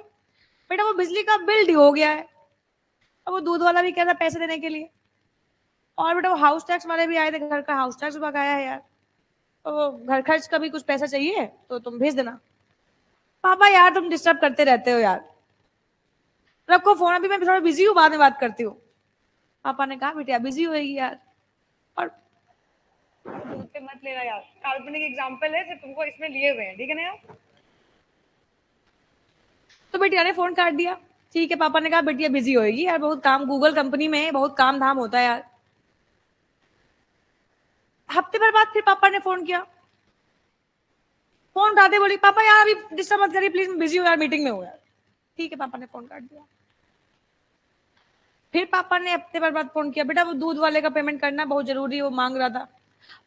बेटा वो बिजली का बिल ड्यू हो गया है। अब वो दूध वाला भी कह रहा पैसे देने के लिए, और बेटा वो हाउस टैक्स वाले भी आए थे, घर का हाउस टैक्स बकाया है यार, तो घर खर्च का भी कुछ पैसा चाहिए तो तुम भेज देना। पापा यार तुम डिस्टर्ब करते रहते हो यार, रखो फोन, अभी मैं थोड़ा बिजी हूँ, बाद में बात करती हूँ। पापा ने कहा बेटा बिजी होएगी यार, और पे मत लेना यार, काल्पनिक एग्जांपल है जो तुमको इसमें लिए हुए हैं, ठीक है ना यार। तो बेटिया ने फोन काट दिया। ठीक है, पापा ने कहा बेटिया बिजी होएगी यार, बहुत काम, गूगल कंपनी में बहुत काम धाम होता है यार। हफ्ते भर बाद फिर पापा ने फोन किया, फोन उठाते बोली पापा यार अभी डिस्टर्ब मत करिए प्लीज, मैं बिजी हूँ यार, मीटिंग में हूँ यार। ठीक है, पापा ने फोन काट दिया। फिर पापा ने हफ्ते भर बाद फोन किया, बेटा वो दूध वाले का पेमेंट करना बहुत जरूरी है, वो मांग रहा था।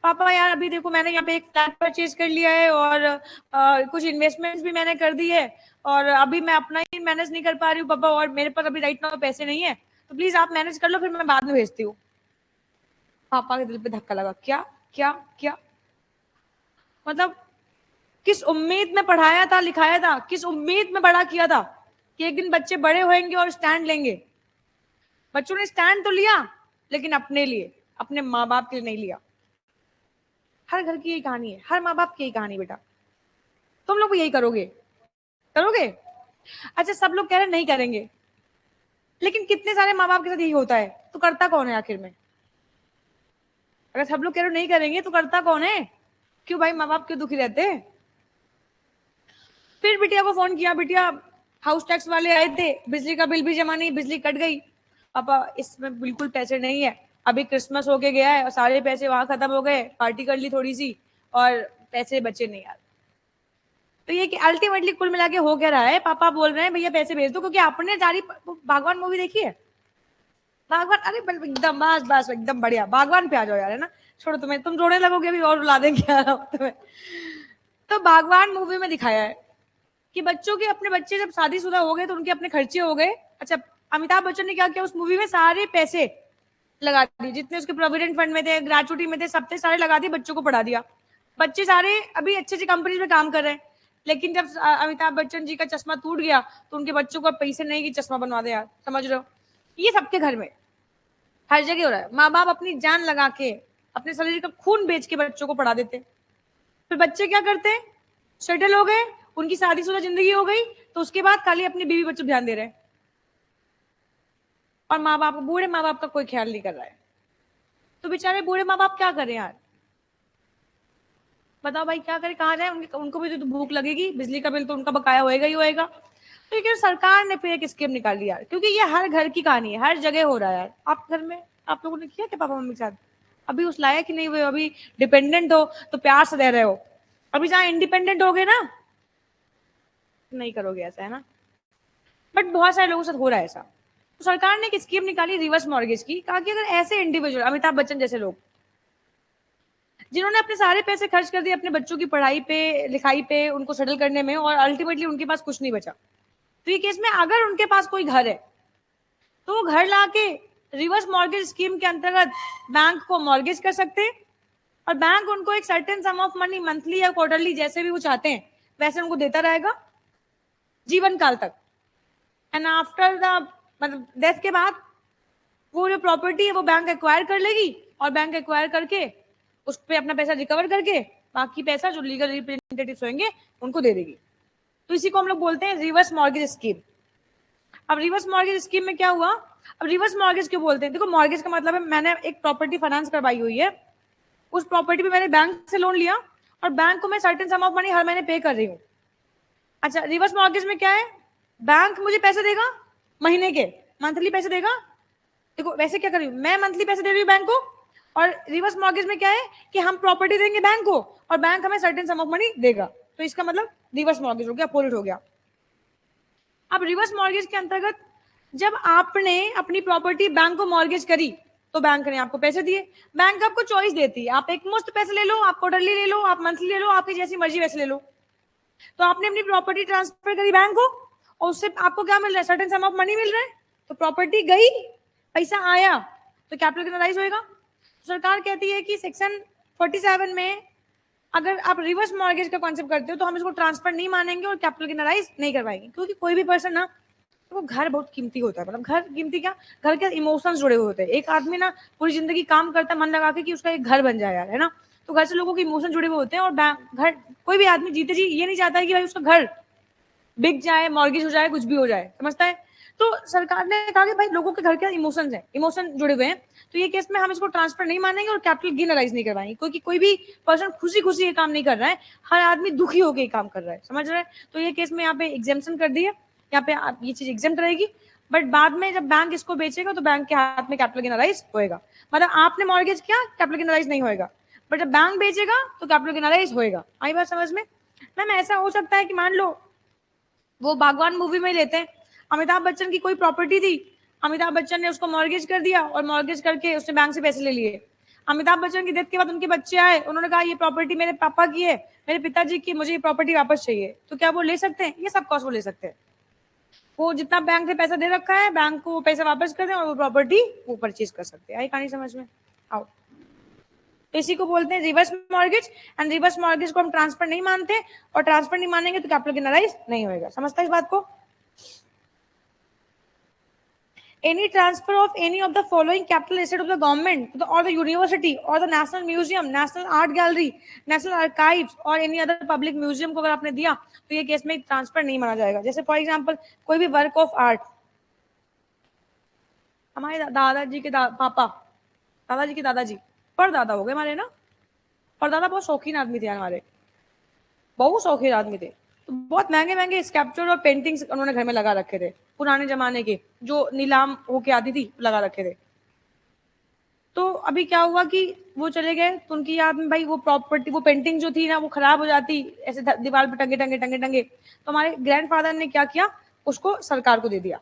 पापा यार अभी देखो मैंने यहाँ पे एक फ्लैट परचेज कर लिया है, और कुछ इन्वेस्टमेंट्स भी मैंने कर दी है, और अभी मैं अपना ही मैनेज नहीं कर पा रही हूँ पापा, और मेरे पास अभी राइट नाउ पैसे नहीं है, तो प्लीज आप मैनेज कर लो, फिर मैं बाद में भेजती हूँ। पापा के दिल पे धक्का लगा, क्या क्या क्या? मतलब किस उम्मीद में पढ़ाया था लिखाया था, किस उम्मीद में बड़ा किया था कि एक दिन बच्चे बड़े होंगे और स्टैंड लेंगे। बच्चों ने स्टैंड तो लिया, लेकिन अपने लिए, अपने माँ बाप के लिए नहीं लिया। हर घर की यही कहानी है, हर माँ बाप की यही कहानी बेटा। तुम लोग भी यही करोगे? करोगे? अच्छा सब लोग कह रहे नहीं करेंगे, लेकिन कितने सारे माँ बाप के साथ यही होता है, तो करता कौन है आखिर में? अगर सब लोग कह रहे नहीं करेंगे तो करता कौन है? क्यों भाई, माँ बाप क्यों दुखी रहते हैं? फिर बिटिया को फोन किया, बिटिया हाउस टैक्स वाले आए थे, बिजली का बिल भी जमा नहीं, बिजली कट गई। पापा इसमें बिल्कुल पैसे नहीं है, अभी क्रिसमस होके गया है और सारे पैसे वहां खत्म हो गए, पार्टी कर ली थोड़ी सी और पैसे बचे नहीं यार। तो ये कि अल्टीमेटली कुल मिला के हो क्या रहा है, पापा बोल रहे हैं भैया पैसे भेज दो, क्योंकि आपने जारी भगवान मूवी देखी है? बागवान, अरे एकदम बस बस एकदम बढ़िया, बागवान पे आ जाओ यार, है ना। छोड़ो, तुम्हें तुम रोने लगोगे अभी और रुला देंगे यार अब तुम्हें। तो बागवान मूवी में दिखाया है कि बच्चों के, अपने बच्चे जब शादीशुदा हो गए तो उनके अपने खर्चे हो गए। अच्छा, अमिताभ बच्चन ने क्या किया उस मूवी में, सारे पैसे लगा दिए जितने उसके प्रोविडेंट फंड में थे, ग्रेचुटी में थे, सब थे, सारे लगा दिए, बच्चों को पढ़ा दिया। बच्चे सारे अभी अच्छी अच्छी कंपनी में काम कर रहे हैं। लेकिन जब अमिताभ बच्चन जी का चश्मा टूट गया तो उनके बच्चों को पैसे नहीं कि चश्मा बनवा दे यार, समझ रहे हो? ये सबके घर में हर जगह हो रहा है। माँ बाप अपनी जान लगा के, अपने शरीर का खून बेच के बच्चों को पढ़ा देते, फिर बच्चे क्या करते हैं, सेटल हो गए, उनकी शादीशुदा जिंदगी हो गई, तो उसके बाद खाली अपनी बीवी बच्चों ध्यान दे रहे हैं और माँ बाप, बूढ़े माँ बाप का कोई ख्याल नहीं कर रहा है। तो बेचारे बूढ़े माँ बाप क्या करें यार, बताओ भाई क्या करें, कहाँ जाए? उनको भी तो भूख लगेगी, बिजली का बिल तो उनका बकाया होएगा ही होएगा। तो ये सरकार ने फिर एक स्कीम निकाली यार, क्योंकि ये हर घर की कहानी है, हर जगह हो रहा है यार। आप घर में आप लोगों ने किया क्या पापा मम्मी के साथ? अभी उस लायक ही नहीं हुए, अभी डिपेंडेंट हो तो प्यार से दे रहे हो, अभी जहाँ इंडिपेंडेंट हो गए ना, नहीं करोगे ऐसा, है ना। बट बहुत सारे लोगों के साथ हो रहा है ऐसा। तो सरकार ने एक स्कीम निकाली रिवर्स मॉर्गेज की, कहा कि अगर ऐसे इंडिविजुअल, अमिताभ बच्चन जैसे लोग, जिन्होंने अपने सारे पैसे खर्च कर दिए अपने बच्चों की पढ़ाई पे, लिखाई पे, उनको सेटल करने में, और अल्टीमेटली उनके पास कुछ नहीं बचा, तो ये केस में अगर उनके पास कोई घर है तो वो घर लाके रिवर्स मॉर्गेज स्कीम के अंतर्गत बैंक को मॉर्गेज कर सकते हैं, और बैंक उनको एक certain some of money monthly या क्वार्टरली जैसे भी वो चाहते हैं वैसे उनको देता रहेगा जीवन काल तक। एंड आफ्टर द, मतलब डेथ के बाद, वो जो प्रॉपर्टी है वो बैंक एक्वायर कर लेगी, और बैंक एक्वायर करके उस पर अपना पैसा रिकवर करके बाकी पैसा जो लीगल रिप्रेजेंटेटिव्स होंगे उनको दे देगी। तो इसी को हम लोग बोलते हैं रिवर्स मॉर्गेज स्कीम। अब रिवर्स मॉर्गेज स्कीम में क्या हुआ, अब रिवर्स मॉर्गेज क्यों बोलते हैं? देखो, मॉर्गेज का मतलब है मैंने एक प्रॉपर्टी फाइनेंस करवाई हुई है, उस प्रॉपर्टी पे मैंने बैंक से लोन लिया और बैंक को मैं सर्टेन सम ऑफ मनी हर महीने पे कर रही हूँ। अच्छा, रिवर्स मॉर्गेज में क्या है, बैंक मुझे पैसे देगा महीने के, मंथली पैसे देगा। देखो वैसे क्या कर रही हूँ मैं, मंथली पैसे दे रही हूँ बैंक को, और रिवर्स मॉर्गेज में क्या है कि हम प्रॉपर्टी देंगे बैंक को और बैंक हमें सर्टेन सम ऑफ मनी देगा, तो इसका मतलब रिवर्स मॉर्गेज हो गया, अपोजिट हो गया। अब रिवर्स मॉर्गेज के अंतर्गत जब आपने अपनी प्रॉपर्टी बैंक को मॉर्गेज करी तो बैंक ने आपको पैसे दिए, बैंक आपको चॉइस देती है, आप एक मुश्त पैसे ले लो, आप क्वार्टरली ले लो, आप मंथली ले लो, आपकी जैसी मर्जी वैसे ले लो। तो आपने अपनी प्रॉपर्टी ट्रांसफर करी बैंक को और उससे आपको क्या मिल रहा है, सर्टेन सम ऑफ मनी मिल रहा है, तो प्रॉपर्टी गई, पैसा आया, तो कैपिटल कितना राइज होएगा। सरकार कहती है कि सेक्शन 47 में अगर आप रिवर्स मॉर्गेज का कॉन्सेप्ट करते हो तो हम इसको ट्रांसफर नहीं मानेंगे और कैपिटल कितना राइज नहीं करवाएंगे, क्योंकि कोई भी पर्सन ना, तो घर बहुत कीमती होता है, मतलब घर कीमती क्या, घर के इमोशंस जुड़े हुए होते हैं। एक आदमी ना पूरी जिंदगी काम करता है मन लगा के कि उसका एक घर बन जाए यार, है ना। तो घर से लोगों के इमोशन जुड़े हुए होते हैं, और घर, कोई भी आदमी जीते जी ये नहीं चाहता है कि भाई उसका घर बिक जाए, मॉर्गेज हो जाए, कुछ भी हो जाए, समझता है। तो सरकार ने कहा कि भाई लोगों के घर के इमोशंस हैं, इमोशन जुड़े हुए हैं, तो ये केस में हम इसको ट्रांसफर नहीं मानेंगे और कैपिटल गेन राइज नहीं करवाएंगे, क्योंकि कोई भी पर्सन खुशी खुशी ये काम नहीं कर रहा है, हर आदमी दुखी होकर ये काम कर रहा है, समझ रहे हैं। तो ये केस में यहाँ पे एग्जेम्पशन कर दिया, यहाँ पे ये चीज एग्जेम्प्ट रहेगी, बट बाद में जब बैंक इसको बेचेगा तो बैंक के हाथ में कैपिटल गेन राइज होएगा। मतलब आपने मॉर्गेज किया, कैपिटल गेन राइज नहीं होएगा, बट जब बैंक बेचेगा तो कैपिटल गेन राइज होएगा। आई बात समझ में? मैम ऐसा हो सकता है कि मान लो वो बागवान मूवी में लेते हैं, अमिताभ बच्चन की कोई प्रॉपर्टी थी, अमिताभ बच्चन ने उसको मॉर्गेज कर दिया और मॉर्गेज करके उसने बैंक से पैसे ले लिए। अमिताभ बच्चन की डेथ के बाद उनके बच्चे आए, उन्होंने कहा ये प्रॉपर्टी मेरे पापा की है, मेरे पिताजी की, मुझे ये प्रॉपर्टी वापस चाहिए, तो क्या वो ले सकते हैं? ये सब कॉस्ट वो ले सकते हैं, वो जितना बैंक से पैसा दे रखा है बैंक को पैसा वापस कर दें और वो प्रॉपर्टी वो परचेज कर सकते हैं। आई कहानी समझ में? आओ, तो इसी को बोलते हैं reverse mortgage. And reverse mortgage को हम ट्रांसफर नहीं मानते, और ट्रांसफर नहीं मानेंगे तो कैपिटल गेन राइज नहीं होगा। समझता है इस बात को? Any transfer of any of the following capital asset of the government to the, or the university or the national museum, national art gallery, national archives और any other public museum को अगर आपने दिया तो ये केस में transfer नहीं माना जाएगा। जैसे फॉर एग्जांपल कोई भी वर्क ऑफ आर्ट, हमारे दादाजी के पापा, दादाजी के दादाजी, पर दादा हो गए हमारे ना, पर दादा बहुत शौकीन आदमी थे यार हमारे, बहुत शौकीन आदमी थे। तो बहुत महंगे महंगे स्कल्पचर और पेंटिंग्स उन्होंने घर में लगा रखे थे, पुराने जमाने के जो नीलाम होके आती थी लगा रखे थे। तो अभी क्या हुआ कि वो चले गए, तो उनकी याद में भाई वो प्रॉपर्टी, वो पेंटिंग जो थी ना वो खराब हो जाती ऐसे दीवार पे टंगे टंगे टंगे टंगे। तो हमारे ग्रैंडफादर ने क्या किया, उसको सरकार को दे दिया।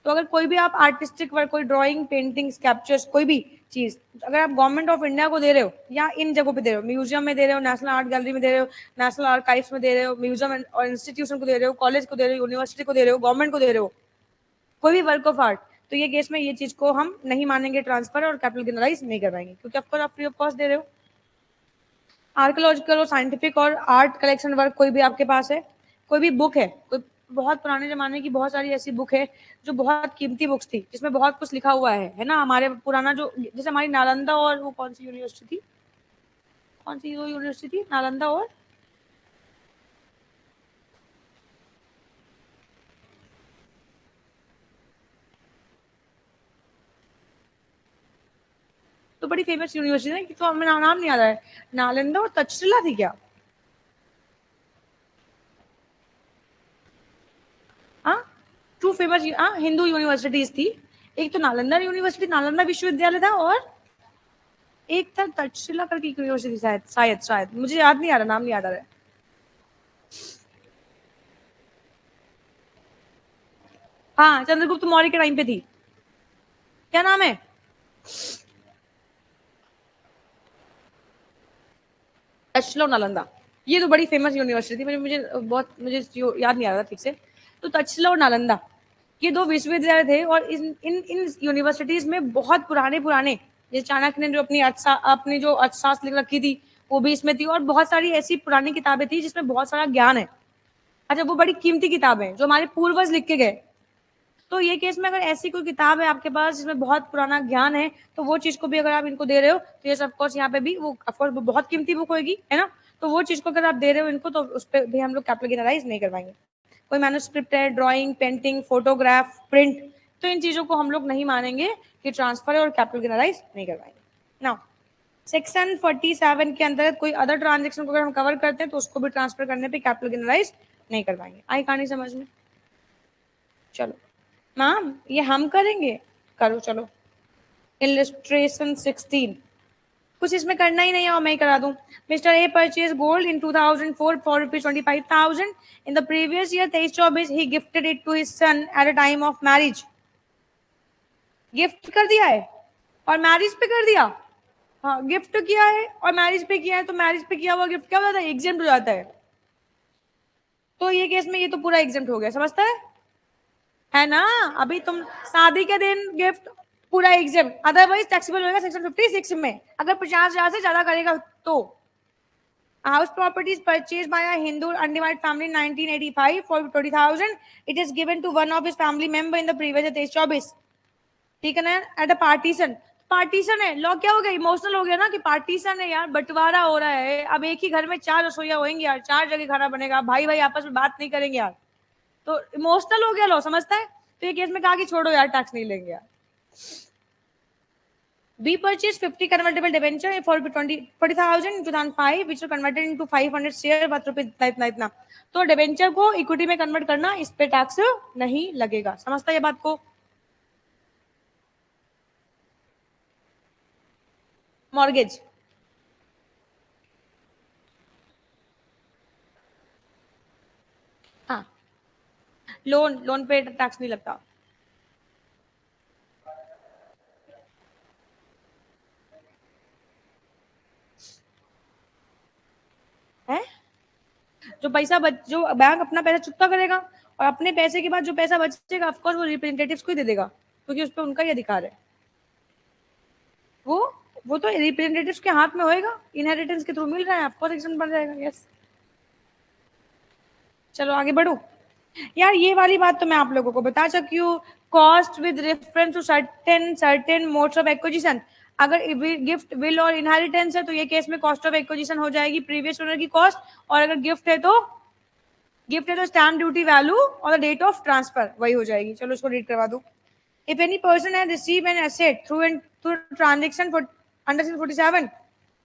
तो अगर कोई भी आप आर्टिस्टिक वर्क, कोई ड्राइंग, पेंटिंग, स्कल्पचर्स, कोई भी चीज अगर आप गवर्नमेंट ऑफ इंडिया को दे रहे हो या इन जगहों पे दे रहे हो, म्यूजियम में दे रहे हो, नेशनल आर्ट गैलरी में दे रहे हो, नेशनल आर्काइव्स में दे रहे हो, म्यूजियम और इंस्टीट्यूशन को दे रहे हो, कॉलेज को दे रहे हो, यूनिवर्सिटी को दे रहे हो, गवर्नमेंट को दे रहे हो, कोई भी वर्क ऑफ आर्ट, तो ये केस में ये चीज को हम नहीं मानेंगे ट्रांसफर और कैपिटल गेनराइज नहीं करवाएंगे, क्योंकि ऑफकोर्स आप फ्री ऑफ कॉस्ट दे रहे हो। आर्कोलॉजिकल और साइंटिफिक और आर्ट कलेक्शन वर्क कोई भी आपके पास है, कोई भी बुक है, कोई बहुत पुराने जमाने की बहुत सारी ऐसी बुक है जो बहुत कीमती बुक्स थी जिसमें बहुत कुछ लिखा हुआ है ना, हमारे पुराना जो जैसे हमारी नालंदा और वो कौन सी यूनिवर्सिटी थी, कौन सी वो यूनिवर्सिटी थी, नालंदा और तो बड़ी फेमस यूनिवर्सिटी है, तो हमें नाम नहीं आ रहा है, नालंदा और तक्षशिला थी क्या, हाँ टू फेमस हिंदू यूनिवर्सिटीज थी। एक तो नालंदा यूनिवर्सिटी, नालंदा विश्वविद्यालय था, और एक था तक्षशिला करके यूनिवर्सिटी, शायद शायद शायद मुझे याद नहीं आ रहा, नाम नहीं याद आ रहा है। हाँ चंद्रगुप्त मौर्य के टाइम पे थी, क्या नाम है, तक्षशिला नालंदा, ये तो बड़ी फेमस यूनिवर्सिटी थी, मुझे मुझे याद नहीं आ रहा था ठीक से। तो तक्षशिला और नालंदा ये दो विश्वविद्यालय थे, और इन यूनिवर्सिटीज में बहुत पुराने पुराने, जैसे चाणक्य ने जो अपनी जो अर्थशास्त्र लिख रखी थी वो भी इसमें थी, और बहुत सारी ऐसी पुरानी किताबें थी जिसमें बहुत सारा ज्ञान है। अच्छा वो बड़ी कीमती किताबें जो हमारे पूर्वज लिख के गए। तो ये केस में अगर ऐसी कोई किताब है आपके पास जिसमें बहुत पुराना ज्ञान है, तो वो चीज को भी अगर आप इनको दे रहे हो, तो ये ऑफकोर्स यहाँ पे भी वो ऑफकोर्स बहुत कीमती बुक होगी, है ना, तो वो चीज को अगर आप दे रहे हो इनको, तो उस पर भी हम लोग कैपिटल गेनराइज नहीं करवाएंगे। कोई मैन्युस्क्रिप्ट है, ड्राइंग, पेंटिंग, फोटोग्राफ, प्रिंट, तो इन चीजों को हम लोग नहीं मानेंगे कि ट्रांसफर और कैपिटल गेनराइज नहीं करवाएंगे। नाउ सेक्शन 47 के अंतर्गत कोई अदर ट्रांजेक्शन को अगर हम कवर करते हैं तो उसको भी ट्रांसफर करने पे कैपिटल गेनराइज नहीं करवाएंगे। आई कहानी समझ में, चलो मैम ये हम करेंगे, करो चलो। इलिस्ट्रेशन 16, कुछ इसमें करना ही नहीं है और मैं ही करा दूं। Mister A purchase gold in 2004 for ₹25,000 in the previous year 23-24 he gifted it to his son at a time of marriage. Gift कर दिया है और मैरिज पे कर दिया, हाँ गिफ्ट किया है और मैरिज पे किया है, तो मैरिज पे किया हुआ गिफ्ट क्या हो जाता है, एग्जेम्प्ट हो जाता है। तो ये केस में ये तो पूरा एग्जेम्प्ट हो गया, समझता है ना, अभी तुम शादी के दिन गिफ्ट पूरा एग्जेम्प्ट, अदरवाइज टैक्सेबल होगा सेक्शन 56 में, अगर 50,000 से ज्यादा करेगा तो। House properties purchased by a Hindu undivided family in 1985 for 20,000. It is given to one of his family member in the previous 23-24, ठीक है ना, एट अ पार्टीशन। पार्टीशन है, लॉ क्या हो गया, इमोशनल हो गया ना कि पार्टीशन है यार, बंटवारा हो रहा है, अब एक ही घर में 4 रसोइया होंगी यार, 4 जगह खाना बनेगा, भाई भाई आपस में बात नहीं करेंगे यार, तो इमोशनल हो गया लॉ, समझता है। तो ये केस में कहा कि छोड़ो यार टैक्स नहीं लेंगे यार। We purchased 50 convertible debenture for 40,000 in 2005, which were converted into 500 share worth रुपये इतना इतना। तो डिबेंचर को इक्विटी में कन्वर्ट करना, इस पे टैक्स नहीं लगेगा, समझता है ये बात को। मॉर्गेज, हाँ लोन, लोन पे टैक्स नहीं लगता। है जो पैसा जो बैंक अपना पैसा चुकता करेगा, और अपने पैसे के बाद जो पैसा बचेगा ऑफकोर्स वो रिप्रेजेंटेटिव्स को ही दे देगा, क्योंकि उस पर उनका ही अधिकार है। वो वो तो रिप्रेजेंटेटिव्स के हाथ में होएगा, इनहेरिटेंस के थ्रू मिल रहा है, ऑफकोर्स एक्शन बन जाएगा। यस चलो आगे बढ़ो यार, ये वाली बात तो मैं आप लोगों को बता चुकी हूँ, cost with reference to certain certain modes of acquisition. अगर गिफ्ट, विल और इनहेरिटेंस है तो ये केस में कॉस्ट ऑफ एक्विजिशन हो जाएगी प्रीवियस ओनर की कॉस्ट, और अगर गिफ्ट है तो स्टैम्प ड्यूटी वैल्यू और द डेट ऑफ ट्रांसफर वही हो जाएगी। चलो इसको रीड करवा दो। If any person has received an asset through transaction for under Section 47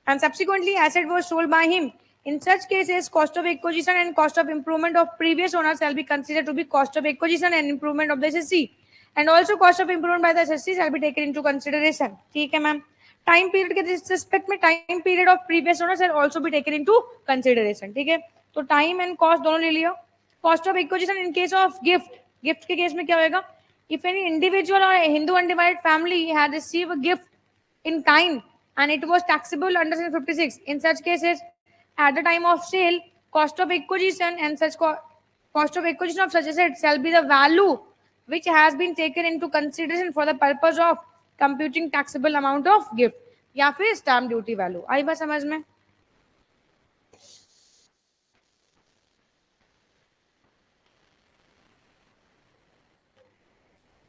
and subsequently asset was sold by him, in such cases, cost of acquisition and cost of improvement of previous owner shall be considered to be cost of acquisition and improvement of the SSC. And also cost of improvement by the SSC shall be taken into consideration. ठीक है ma'am. Time period के respect में time period of previous owner shall also be taken into consideration. ठीक है, तो time and cost दोनों ले लियो. Cost of acquisition in case of gift, gift के केस में क्या होएगा? If any individual or a Hindu undivided family had received a gift in kind and it was taxable under Section 56, in such cases, at the time of sale, cost of acquisition and such cost of acquisition of such asset shall be the value which has been taken into consideration for the purpose of computing taxable amount of gift. या फिर stamp duty value. आई बात समझ में?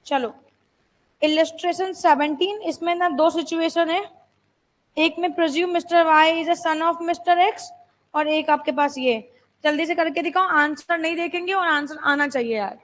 चलो illustration 17, इसमें ना दो situation है. एक में presume mister Y is a son of mister X, और एक आपके पास ये. जल्दी से करके दिखाओ, आंसर नहीं देखेंगे और आंसर आना चाहिए यार.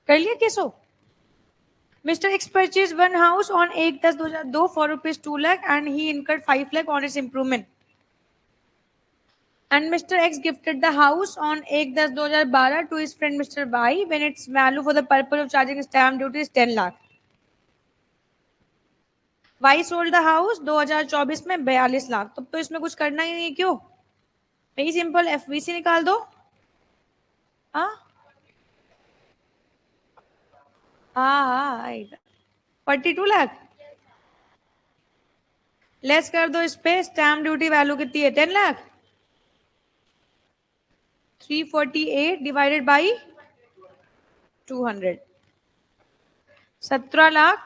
कर लिया केसो? Mr. X purchased one house on 1/10/2002 for rupees 2 lakh and he incurred 5 lakh on its improvement. And Mr. X gifted the house on 1/10/2012 to his friend Mr. Y when its value for the purpose of charging stamp duty is 10 lakh. Y sold the house 2024 में 42 लाख. तो इसमें कुछ करना ही नहीं, क्यों? Very simple, एफवीसी निकाल दो. हाँ हाँ 42 लाख लेस कर दो. इस पे स्टैम्प ड्यूटी वैल्यू कितनी है? 10 लाख. 348 divided by 200, 17 lakh.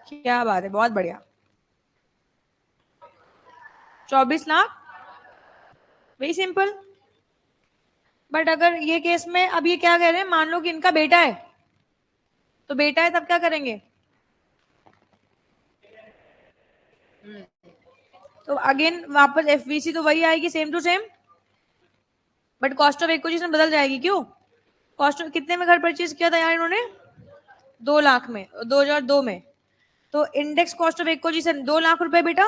क्या बात है, बहुत बढ़िया. 24 लाख. Very simple. बट अगर ये केस में अब ये क्या कह रहे हैं, मान लो कि इनका बेटा है, तो बेटा है तब क्या करेंगे? तो अगेन वापस एफवीसी तो वही आएगी, same to same, but cost of acquisition बदल जाएगी. क्यों? कॉस्ट कितने में घर परचेज किया था यार इन्होंने? 2 लाख में, 2002 में. तो index cost of acquisition 2 lakh रुपए बेटा,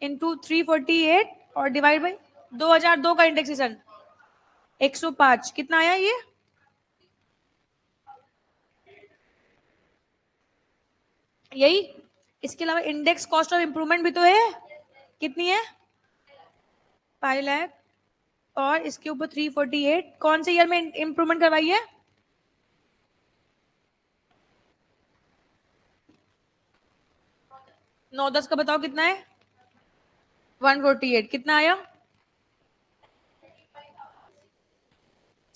इंटू 348 और डिवाइड बाई 2002 का इंडेक्सेशन 105. कितना आया ये? यही. इसके अलावा इंडेक्स कॉस्ट ऑफ इंप्रूवमेंट भी तो है. कितनी है? 5 लाख. और इसके ऊपर 348. कौन से ईयर में इंप्रूवमेंट करवाई है? 9-10 का बताओ कितना है? 148. कितना आया?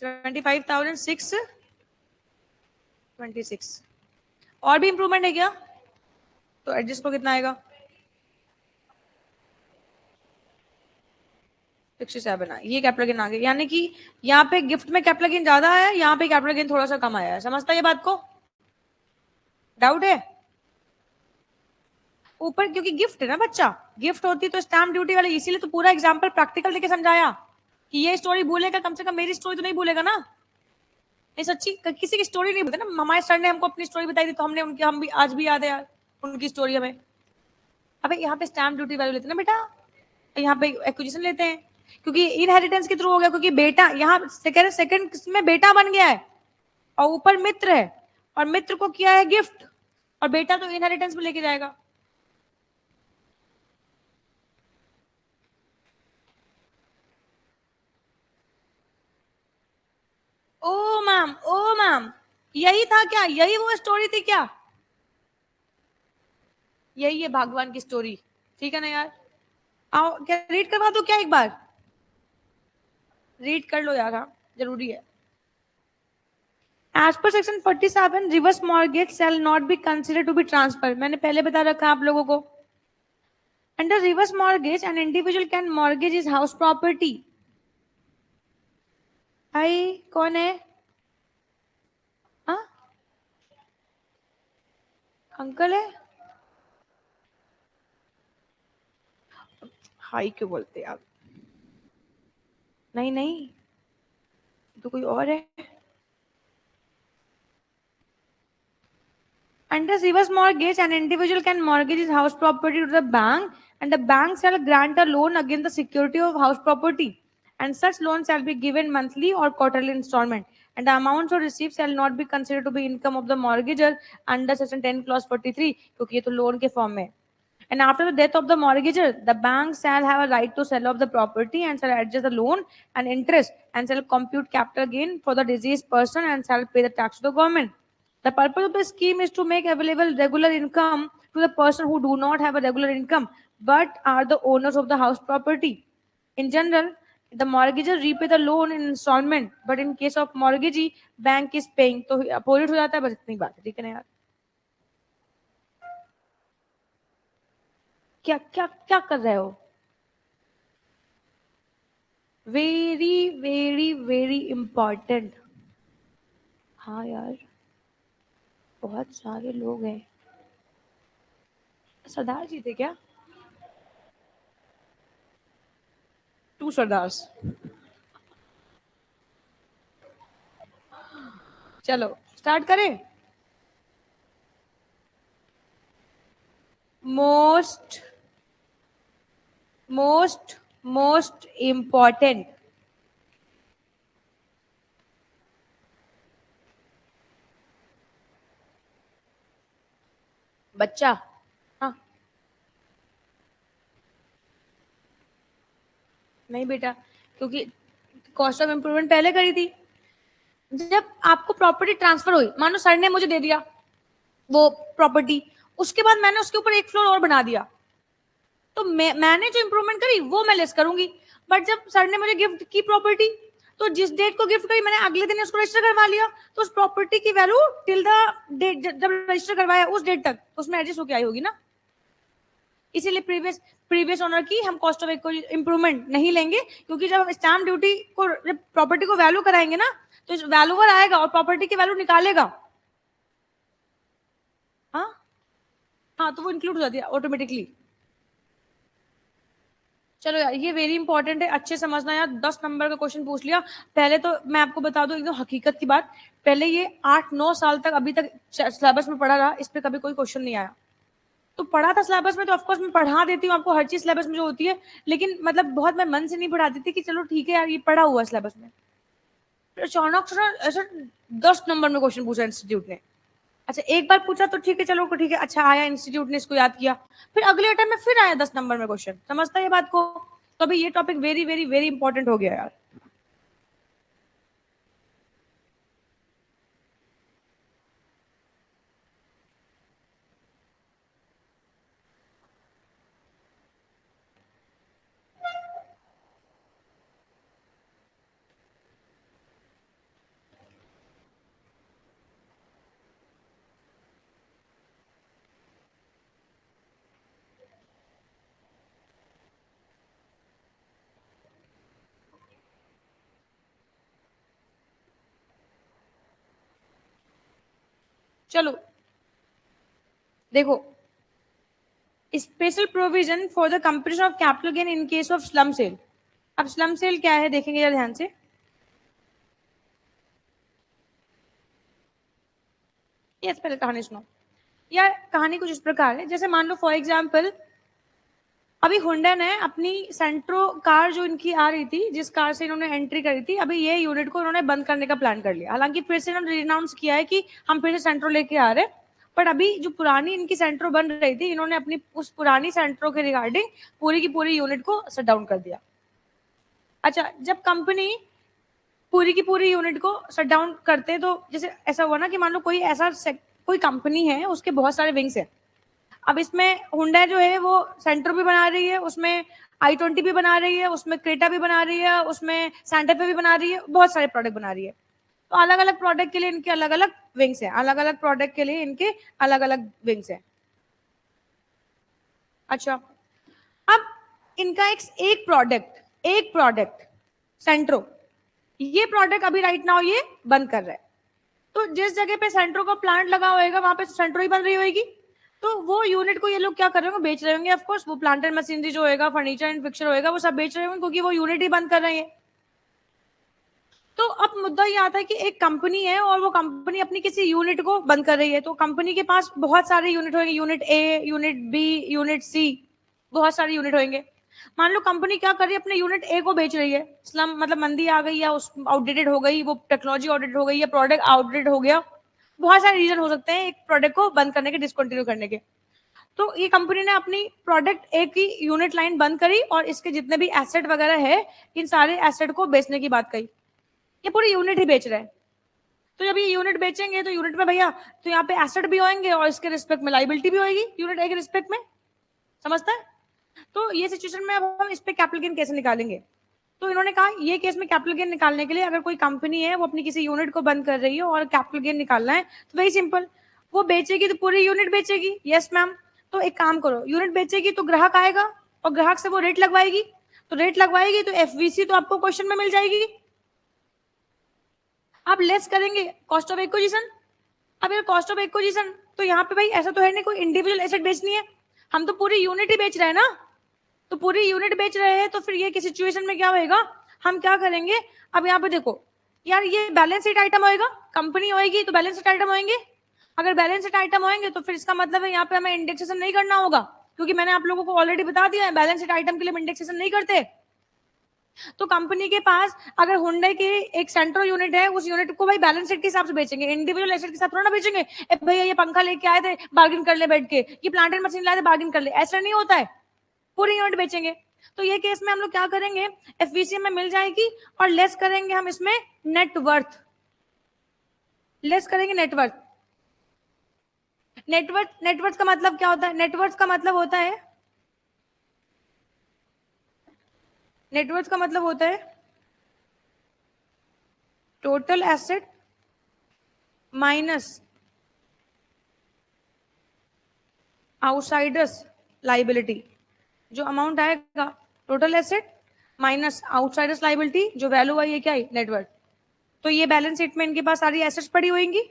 25,626. और भी इंप्रूवमेंट है क्या? तो एडजस्ट को कितना आएगा? 67 आया. ये कैपिटल गेन आ गया. यानी कि यहाँ पे गिफ्ट में कैपिटल गेन ज्यादा आया है, यहाँ पे कैपिटल गेन थोड़ा सा कम आया है. समझता है ये बात को? डाउट है? ऊपर क्योंकि गिफ्ट है ना बच्चा, गिफ्ट होती तो स्टैम्प ड्यूटी वाले, इसीलिए तो पूरा एग्जाम्पल प्रैक्टिकल देके समझाया कि ये स्टोरी भूलेगा, कम से कम मेरी स्टोरी तो नहीं भूलेगा ना. नहीं सच्ची, किसी की स्टोरी नहीं भूलते ना. हमारे सर ने हमको अपनी स्टोरी बताई थी तो हमने उनकी, हम भी आज भी याद है यार उनकी स्टोरी हमें. अबे यहाँ पे स्टैम्प ड्यूटी वैल्यू लेते ना बेटा, यहाँ पे एक्विजिशन लेते हैं क्योंकि इनहेरिटेंस के थ्रू हो गया, क्योंकि बेटा यहाँ सेकंड में बेटा बन गया है और ऊपर मित्र है, और मित्र को किया है गिफ्ट, और बेटा तो इनहेरिटेंस में लेके जाएगा. ओ मैम, यही था क्या? यही वो स्टोरी थी क्या? यही है भगवान की स्टोरी. ठीक है ना यार? आओ, क्या रीड करवा दो क्या? एक बार रीड कर लो यार, हाँ जरूरी है. एज पर section 47 reverse mortgage shall not be consider to be transfer. मैंने पहले बता रखा आप लोगों को. Under reverse mortgage an individual can mortgage is house property. भाई कौन है? हाँ अंकल है? हाई क्यों बोलते आप? नहीं नहीं, तो कोई और है. Under reverse mortgage, an individual can mortgage his house property to the bank, and the bank shall grant a loan against the security of house property. And such loan shall be given monthly or quarterly installment. And the amount so received shall not be considered to be income of the mortgager under section 10 clause 43, क्योंकि ये तो loan के form में. And after the death of the mortgager, the bank shall have a right to sell off the property and shall adjust the loan and interest and shall compute capital gain for the deceased person and shall pay the tax to the government. The purpose of the scheme is to make available regular income to the person who do not have a regular income but are the owners of the house property. In general, the mortgager repay the loan in installment, but in case of mortgagee, bank is paying. तो opposite हो जाता है. बस इतनी बात है. ठीक है ना यार? क्या क्या क्या कर रहे हो? Very very very important. हाँ यार, बहुत सारे लोग हैं. सरदार जी थे क्या? 2 सरदार. चलो स्टार्ट करें। मोस्ट मोस्ट मोस्ट इम्पॉर्टेंट बच्चा। हाँ नहीं बेटा, क्योंकि कॉस्ट ऑफ इम्प्रूवमेंट पहले करी थी। जब आपको प्रॉपर्टी ट्रांसफर हुई, मानो सर ने मुझे दे दिया वो प्रॉपर्टी, उसके बाद मैंने उसके ऊपर एक फ्लोर और बना दिया, तो मैंने जो इंप्रूवमेंट करी वो मैं लेस करूंगी। बट जब सर ने मुझे गिफ्ट की प्रॉपर्टी, तो जिस डेट को गिफ्ट करी मैंने अगले दिन उसको रजिस्टर करवा लिया, तो उस प्रॉपर्टी की वैल्यू टिल द डेट जब रजिस्टर करवाया उस डेट तक उसमें एडजस्ट होकर आई होगी ना। इसीलिए प्रीवियस प्रीवियस ओनर की हम कॉस्ट ऑफ इंप्रूवमेंट नहीं लेंगे, क्योंकि जब हम स्टैम्प ड्यूटी को, जब प्रॉपर्टी को वैल्यू कराएंगे ना, तो वैल्यूवर आएगा और प्रॉपर्टी की वैल्यू निकालेगा। हाँ हाँ, तो वो इंक्लूड हो जाती है ऑटोमेटिकली। चलो यार, ये वेरी इंपॉर्टेंट है, अच्छे समझना यार। 10 नंबर का क्वेश्चन पूछ लिया। पहले तो मैं आपको बता दूं एकदम हकीकत की बात, पहले ये 8-9 साल तक अभी तक सिलेबस में पढ़ा रहा, इस पे कभी कोई क्वेश्चन नहीं आया। तो पढ़ा था सिलेबस में, तो ऑफकोर्स मैं पढ़ा देती हूँ आपको हर चीज सिलेबस में जो होती है, लेकिन मतलब बहुत मैं मन से नहीं पढ़ाती थी कि चलो ठीक है यार ये पढ़ा हुआ सिलेबस में। अचानक से ऐसा 10 नंबर में क्वेश्चन पूछा इंस्टीट्यूट ने। अच्छा एक बार पूछा तो ठीक है, चलो ठीक है, अच्छा आया इंस्टीट्यूट ने इसको याद किया, फिर अगले अटेम्प्ट में फिर आया 10 नंबर में क्वेश्चन। समझता है ये बात को? तो अभी ये topic very very very important हो गया यार। चलो देखो, special provision for the computation of capital gain in case of slump sale. अब स्लम सेल क्या है देखेंगे यार ध्यान से। ये पहले कहानी सुनो यार। कहानी कुछ इस प्रकार है, जैसे मान लो फॉर एग्जाम्पल अभी हुंडा ने अपनी सेंट्रो कार जो इनकी आ रही थी, जिस कार से इन्होंने एंट्री करी थी, अभी ये यूनिट को इन्होंने बंद करने का प्लान कर लिया। हालांकि फिर से इन्होंने रिनाउंस किया है कि हम फिर से सेंट्रो लेके आ रहे हैं, बट अभी जो पुरानी इनकी सेंट्रो बन रही थी, इन्होंने अपनी उस पुरानी सेंट्रो के रिगार्डिंग पूरी की पूरी यूनिट को शट डाउन कर दिया। अच्छा, जब कंपनी पूरी की पूरी यूनिट को शट डाउन करते, तो जैसे ऐसा हुआ ना कि मान लो कोई ऐसा कोई कंपनी है, उसके बहुत सारे विंग्स हैं। अब इसमें हुंडा जो है वो सेंट्रो भी बना रही है, उसमें i20 भी बना रही है, उसमें क्रेटा भी बना रही है, उसमें सैंटा फे भी बना रही है, बहुत सारे प्रोडक्ट बना रही है। तो अलग अलग प्रोडक्ट के लिए इनके अलग अलग विंग्स हैं, अलग अलग प्रोडक्ट के लिए इनके अलग अलग विंग्स हैं। अच्छा, अब इनका एक प्रोडक्ट सेंट्रो, ये प्रोडक्ट अभी राइट नाउ ये बंद कर रहा है। तो जिस जगह पे सेंट्रो का प्लांट लगा होगा वहां पे सेंट्रो ही बन रही होगी, तो वो यूनिट को ये लोग क्या कर रहे होंगे, बेच रहे होंगे। ऑफ कोर्स वो प्लांट एंड मशीनरी जो होगा, फर्नीचर एंड फिक्सर होगा, वो सब बेच रहे होंगे, क्योंकि वो यूनिट ही बंद कर रहे हैं। तो अब मुद्दा ये आता है कि एक कंपनी है और वो कंपनी अपनी किसी यूनिट को बंद कर रही है, तो कंपनी के पास बहुत सारे यूनिट होंगे, unit A, unit B, unit C, बहुत सारे यूनिट होंगे। मान लो कंपनी क्या कर रही है, अपने यूनिट ए को बेच रही है, स्लम मतलब मंदी आ गई, या उस आउटडेटेड हो गई, वो टेक्नोलॉजी आउटडेटेड हो गई, या प्रोडक्ट आउटडेटेड हो गया। बहुत सारे रीजन हो सकते हैं एक प्रोडक्ट को बंद करने के, डिसकंटिन्यू करने के। तो ये कंपनी ने अपनी प्रोडक्ट ए की यूनिट लाइन बंद करी और इसके जितने भी एसेट वगैरह है, इन सारे एसेट को बेचने की बात कही। ये पूरी यूनिट ही बेच रहे हैं। तो जब ये यूनिट बेचेंगे तो यूनिट में भैया, तो यहाँ पे एसेट भी होंगे और इसके रिस्पेक्ट में लाइबिलिटी भी होगी यूनिट ए के रिस्पेक्ट में। समझता है? तो ये सिचुएशन में अब हम इस पे कैपिटल गेन कैसे निकालेंगे? तो इन्होंने कहा ये केस में कैपिटल गेन निकालने के लिए, अगर कोई कंपनी है वो अपनी किसी यूनिट को बंद कर रही है और कैपिटल गेन निकालना है, तो वेरी सिंपल, वो बेचेगी तो पूरी यूनिट बेचेगी। Yes ma'am. तो एक काम करो, यूनिट बेचेगी तो ग्राहक आएगा और ग्राहक से वो रेट लगवाएगी, तो रेट लगवाएगी तो एफवीसी तो आपको क्वेश्चन में मिल जाएगी। आप लेस करेंगे कॉस्ट ऑफ एक्विजिशन। अब यार कॉस्ट ऑफ एक्विजिशन, तो यहाँ पे भाई ऐसा तो है नहीं कोई इंडिविजुअल एसेट बेचनी है, हम तो पूरी यूनिट ही बेच रहे हैं ना। तो पूरी यूनिट बेच रहे हैं, तो फिर ये की सिचुएशन में क्या होएगा, हम क्या करेंगे? अब यहाँ पे देखो, यार ये बैलेंस शीट आइटम होएगा, कंपनी होएगी तो बैलेंस शीट आइटम होंगे। अगर बैलेंस शीट आइटम होंगे तो फिर इसका मतलब है यहाँ पे हमें इंडेक्सेशन नहीं करना होगा, क्योंकि मैंने आप लोगों को ऑलरेडी बता दिया है बैलेंस शीट आइटम के लिए हम इंडेक्सेशन नहीं करते। तो कंपनी के पास अगर हुंडई की एक सेंट्रो यूनिट है, उस यूनिट को भाई बैलेंस शीट के हिसाब से बेचेंगे, इंडिविजुअल एसेट के साथ थोड़ा ना बेचेंगे। ए भैया ये पंखा लेके आए थे, बार्गिन कर ले बैठ के, ये प्लांट एंड मशीन लाए थे, बार्गिन कर ले, ऐसा नहीं होता है, पूरी यूनिट बेचेंगे। तो ये केस में हम लोग क्या करेंगे, एफवीसीएम में मिल जाएगी और लेस करेंगे हम इसमें नेटवर्थ, लेस करेंगे नेटवर्थ। नेटवर्थ का मतलब क्या होता है, नेटवर्थ का मतलब होता है, नेटवर्थ का मतलब होता है total asset minus outsiders liability. जो अमाउंट आएगा total asset minus outsiders liability, जो वैल्यू आई है क्या है, नेटवर्थ। तो ये बैलेंस शीट में इनके पास सारी एसेट्स पड़ी होंगी,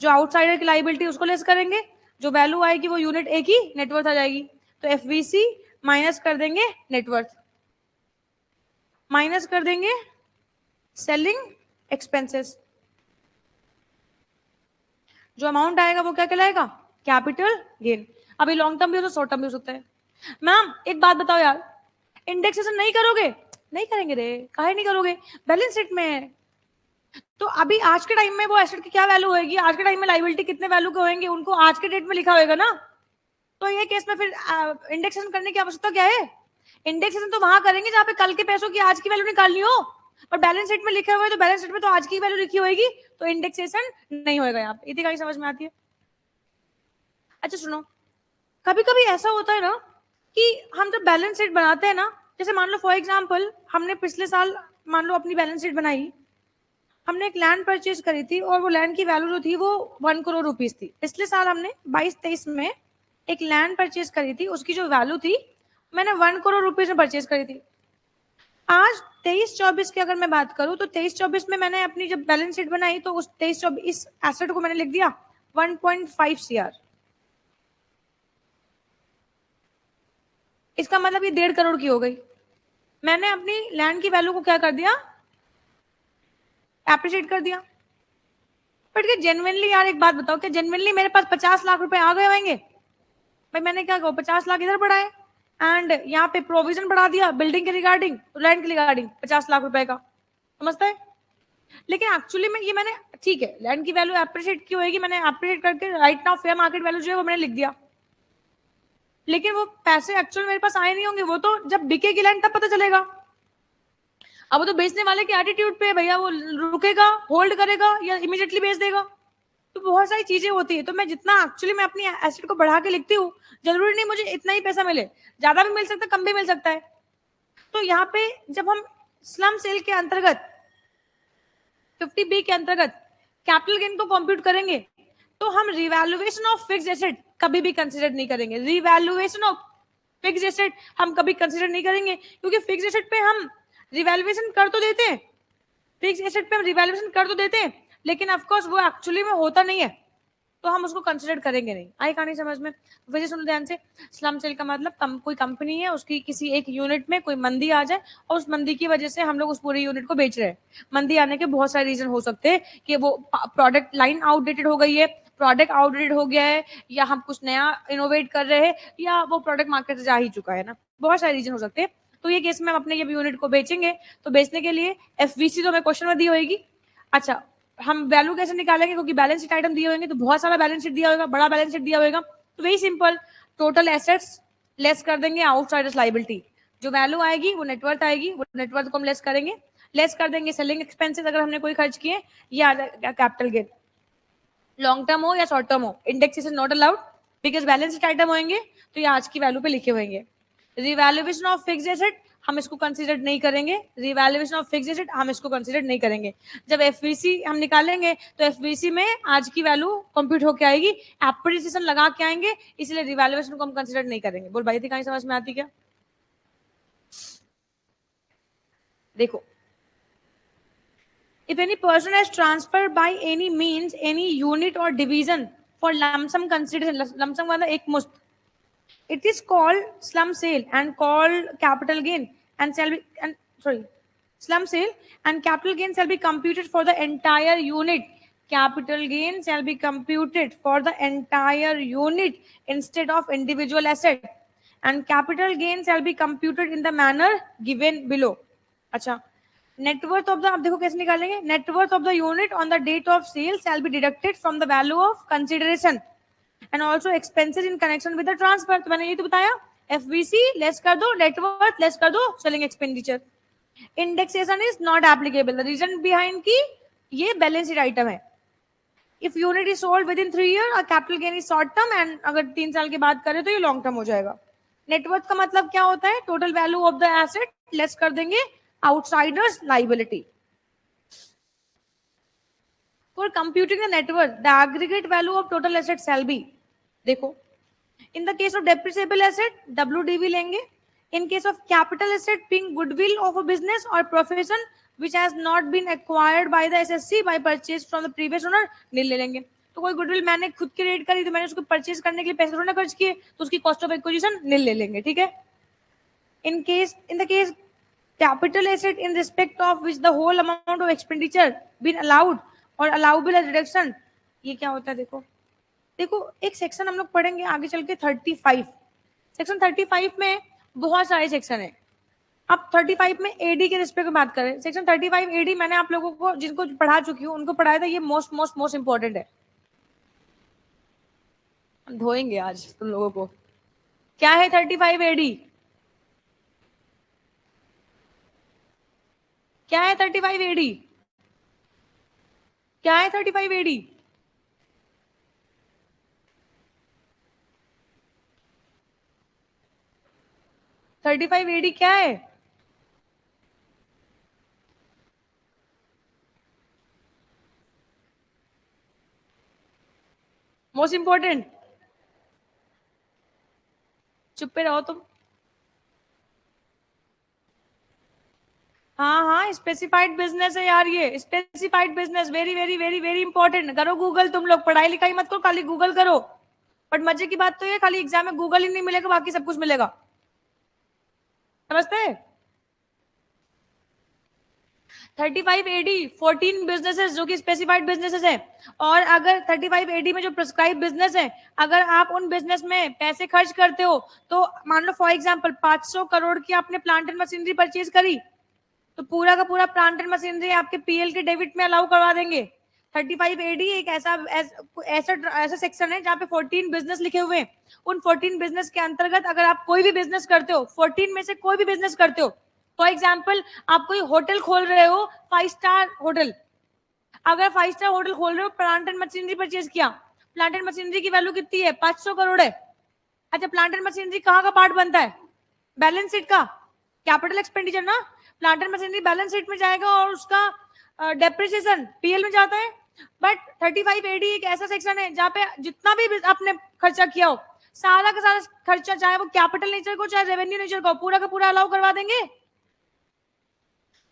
जो आउटसाइडर की लाइबिलिटी उसको लेस करेंगे, जो वैल्यू आएगी वो यूनिट ए की नेटवर्थ आ जाएगी। तो एफवीसी माइनस कर देंगे नेटवर्थ, माइनस कर देंगे सेलिंग एक्सपेंसेस, जो अमाउंट आएगा वो क्या कहलाएगा, कैपिटल गेन। अभी लॉन्ग टर्म भी हो तो शॉर्ट टर्म भी हो सकता है। मैम एक बात बताओ यार, इंडेक्सेशन नहीं करोगे, नहीं करेंगे रे, काहे नहीं करोगे, बैलेंस शीट में है। तो अभी आज के टाइम में वो एसेट की क्या वैल्यू होगी, आज के टाइम में लाइबिलिटी कितने वैल्यू के होंगे, उनको आज के डेट में लिखा होगा ना। तो ये केस में फिर इंडेक्सेशन करने की आवश्यकता क्या है, इंडेक्सेशन तो वहां करेंगे जहां पे कल के पैसों की आज की वैल्यू निकालनी हो, और बैलेंस शीट में लिखे हुए तो बैलेंस शीट में तो आज की वैल्यू लिखी होगी, तो इंडेक्सेशन नहीं होगा यहाँ पे। इतनी कहीं समझ में आती है। अच्छा सुनो, कभी कभी ऐसा होता है ना कि हम जब बैलेंस शीट बनाते हैं ना, जैसे मान लो फॉर एग्जांपल हमने पिछले साल मान लो अपनी बैलेंस शीट बनाई, हमने एक लैंड परचेज करी थी और वो लैंड की वैल्यू जो थी वो 1 करोड़ रुपीज थी। पिछले साल हमने 22-23 में एक लैंड परचेज करी थी, उसकी जो वैल्यू थी मैंने 1 करोड़ रुपीज में परचेज करी थी। आज 23-24 की अगर मैं बात करूं तो 23-24 में मैंने अपनी जब बैलेंस शीट बनाई तो उस 23-24 इस एसेट को मैंने लिख दिया 1.5 CR। इसका मतलब ये 1.5 करोड़ की हो गई। मैंने अपनी लैंड की वैल्यू को क्या कर दिया, एप्रिशिएट कर दिया। बट क्या जेन्युइनली यार एक बात बताओ, क्या जेन्युइनली मेरे पास 50 लाख रुपए आ गए होंगे, भाई मैंने क्या कहा 50 लाख इधर बढ़ाए एंड यहाँ पे प्रोविजन बढ़ा दिया बिल्डिंग के रिगार्डिंग, लैंड के रिगार्डिंग 50 लाख रुपए का, समझता है। लेकिन एक्चुअली में ये मैंने, ठीक है लैंड की वैल्यू अप्रिशिएट की होगी, मैंने अप्रिशिएट करके right now fair market value जो है वो मैंने लिख दिया, लेकिन वो पैसे एक्चुअल मेरे पास आए नहीं होंगे, वो तो जब बिकेगी लैंड तब पता चलेगा। अब वो तो बेचने वाले के एटीट्यूड पे भैया, वो रुकेगा होल्ड करेगा या इमीडिएटली बेच देगा। तो बहुत सारी चीजें होती है, तो मैं जितना एक्चुअली मैं अपनी एसेट को बढ़ा के लिखती हूँ, जरूरी नहीं मुझे इतना ही पैसा मिले, ज्यादा भी मिल सकता है, कम भी मिल सकता है। तो यहाँ पे जब हम स्लम सेल के अंतर्गत 50B के अंतर्गत कैपिटल गेन को कंप्यूट करेंगे, तो हम रिवैल्यूएशन ऑफ फिक्स्ड एसेट कभी भी कंसिडर नहीं करेंगे। रिवैल्यूएशन ऑफ फिक्स्ड एसेट हम कभी कंसिडर नहीं करेंगे, क्योंकि फिक्स्ड एसेट पे हम रिवैल्यूएशन कर तो देते हैं, फिक्स एसेट पे हम रिवैल्यूएशन कर तो देते हैं, लेकिन ऑफ कोर्स वो एक्चुअली में होता नहीं है, तो हम उसको कंसिडर करेंगे नहीं। आई कहानी समझ में। वैसे सुनो ध्यान से, स्लम सेल का मतलब कोई कंपनी है, उसकी किसी एक यूनिट में कोई मंदी आ जाए और उस मंदी की वजह से हम लोग उस पूरी यूनिट को बेच रहे हैं। मंदी आने के बहुत सारे रीजन हो सकते हैं, कि वो प्रोडक्ट लाइन आउटडेटेड हो गई है, प्रोडक्ट आउटडेटेड हो गया है, या हम कुछ नया इनोवेट कर रहे हैं, या वो प्रोडक्ट मार्केट से जा ही चुका है ना, बहुत सारे रीजन हो सकते हैं। तो ये केस में हम अपने ये यूनिट को बेचेंगे, तो बेचने के लिए एफवीसी तो हमें क्वेश्चन में दी होगी। अच्छा हम वैल्यू कैसे निकालेंगे, क्योंकि बैलेंस शीट आइटम दिए होंगे, तो बहुत सारा बैलेंस शीट दिया होगा, बड़ा बैलेंस शीट दिया होगा, तो very simple, total assets less कर देंगे आउटसाइडर्स लाइबिलिटी, जो वैल्यू आएगी वो नेटवर्थ आएगी, वो नेटवर्थ को हम लेस करेंगे, लेस कर देंगे सेलिंग एक्सपेंसेस अगर हमने कोई खर्च किए, या कैपिटल गेन, लॉन्ग टर्म हो या शॉर्ट टर्म हो, indexation not allowed, because balance sheet item होंगे तो ये आज की वैल्यू पे लिखे होंगे। रिवैल्यूएशन ऑफ फिक्स्ड एसेट हम इसको कंसीडर नहीं करेंगे, रिवैल्यूएशन ऑफ फिक्स्ड एसेट हम इसको कंसीडर नहीं करेंगे। जब एफवीसी हम निकालेंगे तो एफवीसी में आज की वैल्यू कंप्यूट होकर आएगी, एप्रिसिएशन लगा के आएंगे, इसलिए रिवैल्यूएशन को हम कंसीडर नहीं करेंगे। बोल भाई थी कहीं समझ में आती क्या? देखो, if any person has transferred by any means any unit or division for lump sum consideration, lump sum मतलब एक मुश्त, it is called slum sale and called capital gain and shall be and sorry slum sale, and capital gain shall be computed for the entire unit. Capital gain shall be computed for the entire unit instead of individual asset, and capital gain shall be computed in the manner given below. अच्छा, net worth of the, अब देखो कैसे निकालेंगे, net worth of the unit on the date of sale shall be deducted from the value of consideration and also expenses in connection with the transfer. तो मैंने ये तो बताया, FVC लेस कर दो, net worth लेस कर दो, selling expenditure. Indexation is not applicable. The reason behind कि ये balance sheet item है. If unit is sold within 3 years, और capital gain is short term, and अगर 3 साल के बाद करें तो ये long term हो जाएगा. Net worth का मतलब क्या होता है? Total value of the asset less कर देंगे outsiders liability. For computing the net worth, the aggregate value of total asset shall be, देखो, in the case of depreciable asset, WDV लेंगे. In case of capital asset being goodwill of a business or profession which has not been acquired by the SSC by purchase from the previous owner, नील ले लेंगे. तो कोई goodwill मैंने खुद create करी, तो मैंने उसको परचेज करने के लिए पैसे थोड़ा खर्च किए, तो उसकी कॉस्ट ऑफ एक्विजिशन नील ले लेंगे. ठीक है. In the case capital asset in respect of which the whole amount of expenditure been allowed or allowable as reduction, ये क्या होता है? देखो एक सेक्शन हम लोग पढ़ेंगे आगे चल के 35. सेक्शन 35 में बहुत सारे सेक्शन है. अब 35 में एडी के रिस्पेक्ट में बात करें. सेक्शन 35 एडी मैंने आप लोगों को जिनको पढ़ा चुकी हूँ उनको पढ़ाया था. ये मोस्ट इंपॉर्टेंट है. धोएंगे आज तुम लोगों को. क्या है 35 एडी? क्या है 35 एडी? क्या है 35 एडी? थर्टी फाइव एडी क्या है? Most important. चुप पे रहो तुम. हाँ, स्पेसिफाइड बिजनेस है यार. ये specified business very very very very important. करो गूगल. तुम लोग पढ़ाई लिखाई मत करो, खाली गूगल करो. बट मजे की बात तो ये, खाली एग्जाम में गूगल ही नहीं मिलेगा, बाकी सब कुछ मिलेगा. समझते? 35 एडी 14 बिजनेसेस जो कि स्पेसिफाइड बिजनेसेस हैं. और अगर 35 एडी में जो प्रिस्क्राइब बिजनेस है, अगर आप उन बिजनेस में पैसे खर्च करते हो, तो मान लो फॉर एग्जांपल 500 करोड़ की आपने प्लांट एंड मशीनरी परचेज करी, तो पूरा का पूरा प्लांट एंड मशीनरी आपके पीएल के डेबिट में अलाउ करवा देंगे. 35 एडी एक ऐसा सेक्शन है जहाँ पे 14 बिजनेस लिखे हुए हैं. उन 14 बिजनेस के अंतर्गत अगर आप कोई भी बिजनेस करते हो, 14 में से कोई भी बिजनेस करते हो, फॉर एग्जाम्पल आप कोई होटल खोल रहे हो, 5 स्टार होटल. अगर 5 स्टार होटल खोल रहे हो, प्लांट एंड मशीनरी परचेज किया, प्लांट एंड मशीनरी की वैल्यू कितनी है? 500 करोड़ है. अच्छा, प्लांट एंड मशीनरी कहाँ का पार्ट बनता है? बैलेंस शीट का. कैपिटल एक्सपेंडिचर ना. Plant and machinery balance sheet में जाएगा और उसका डेप्रिसिएशन पीएल में जाता है. बट 35 एडी एक ऐसा सेक्शन है जहाँ पे जितना भी आपने खर्चा किया हो, सारा का सारा खर्चा, चाहे वो कैपिटल नेचर को चाहे रेवेन्यू नेचर को, पूरा का पूरा अलाउ करवा देंगे.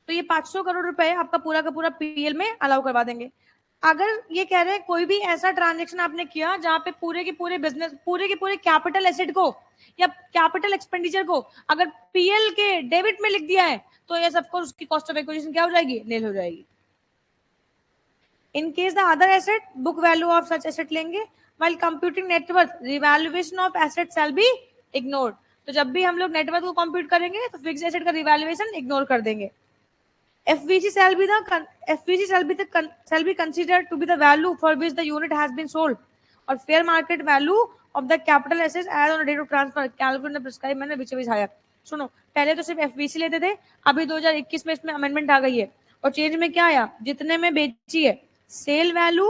तो ये 500 करोड़ रुपए आपका पूरा का पूरा पीएल में अलाउ करवा देंगे. अगर ये कह रहे हैं कोई भी ऐसा ट्रांजेक्शन आपने किया जहां पे पूरे के पूरे बिजनेस, पूरे के पूरे कैपिटल एसेट को या कैपिटल एक्सपेंडिचर को अगर पीएल के डेबिट में लिख दिया है, तो ये सबको उसकी कॉस्ट ऑफ एक्विजिशन क्या हो जाएगी? नील हो जाएगी. In case the other asset, book value of such asset लेंगे. While computing net worth, revaluation of asset shall be ignored. तो जब भी हम लोग नेटवर्थ को कंप्यूट करेंगे तो फिक्स एसेट का रिवैल्यूएशन इग्नोर कर देंगे. FVC shall be considered to be the value for which the unit has been sold, or fair market value of the capital assets as on the date of transfer, calculate the prescribed manner whichever is higher. सुनो, पहले तो सिर्फ FVC लेते थे, अभी 2021 में इसमें amendment आ गई है, और चेंज में क्या आया? जितने में बेची है, सेल वैल्यू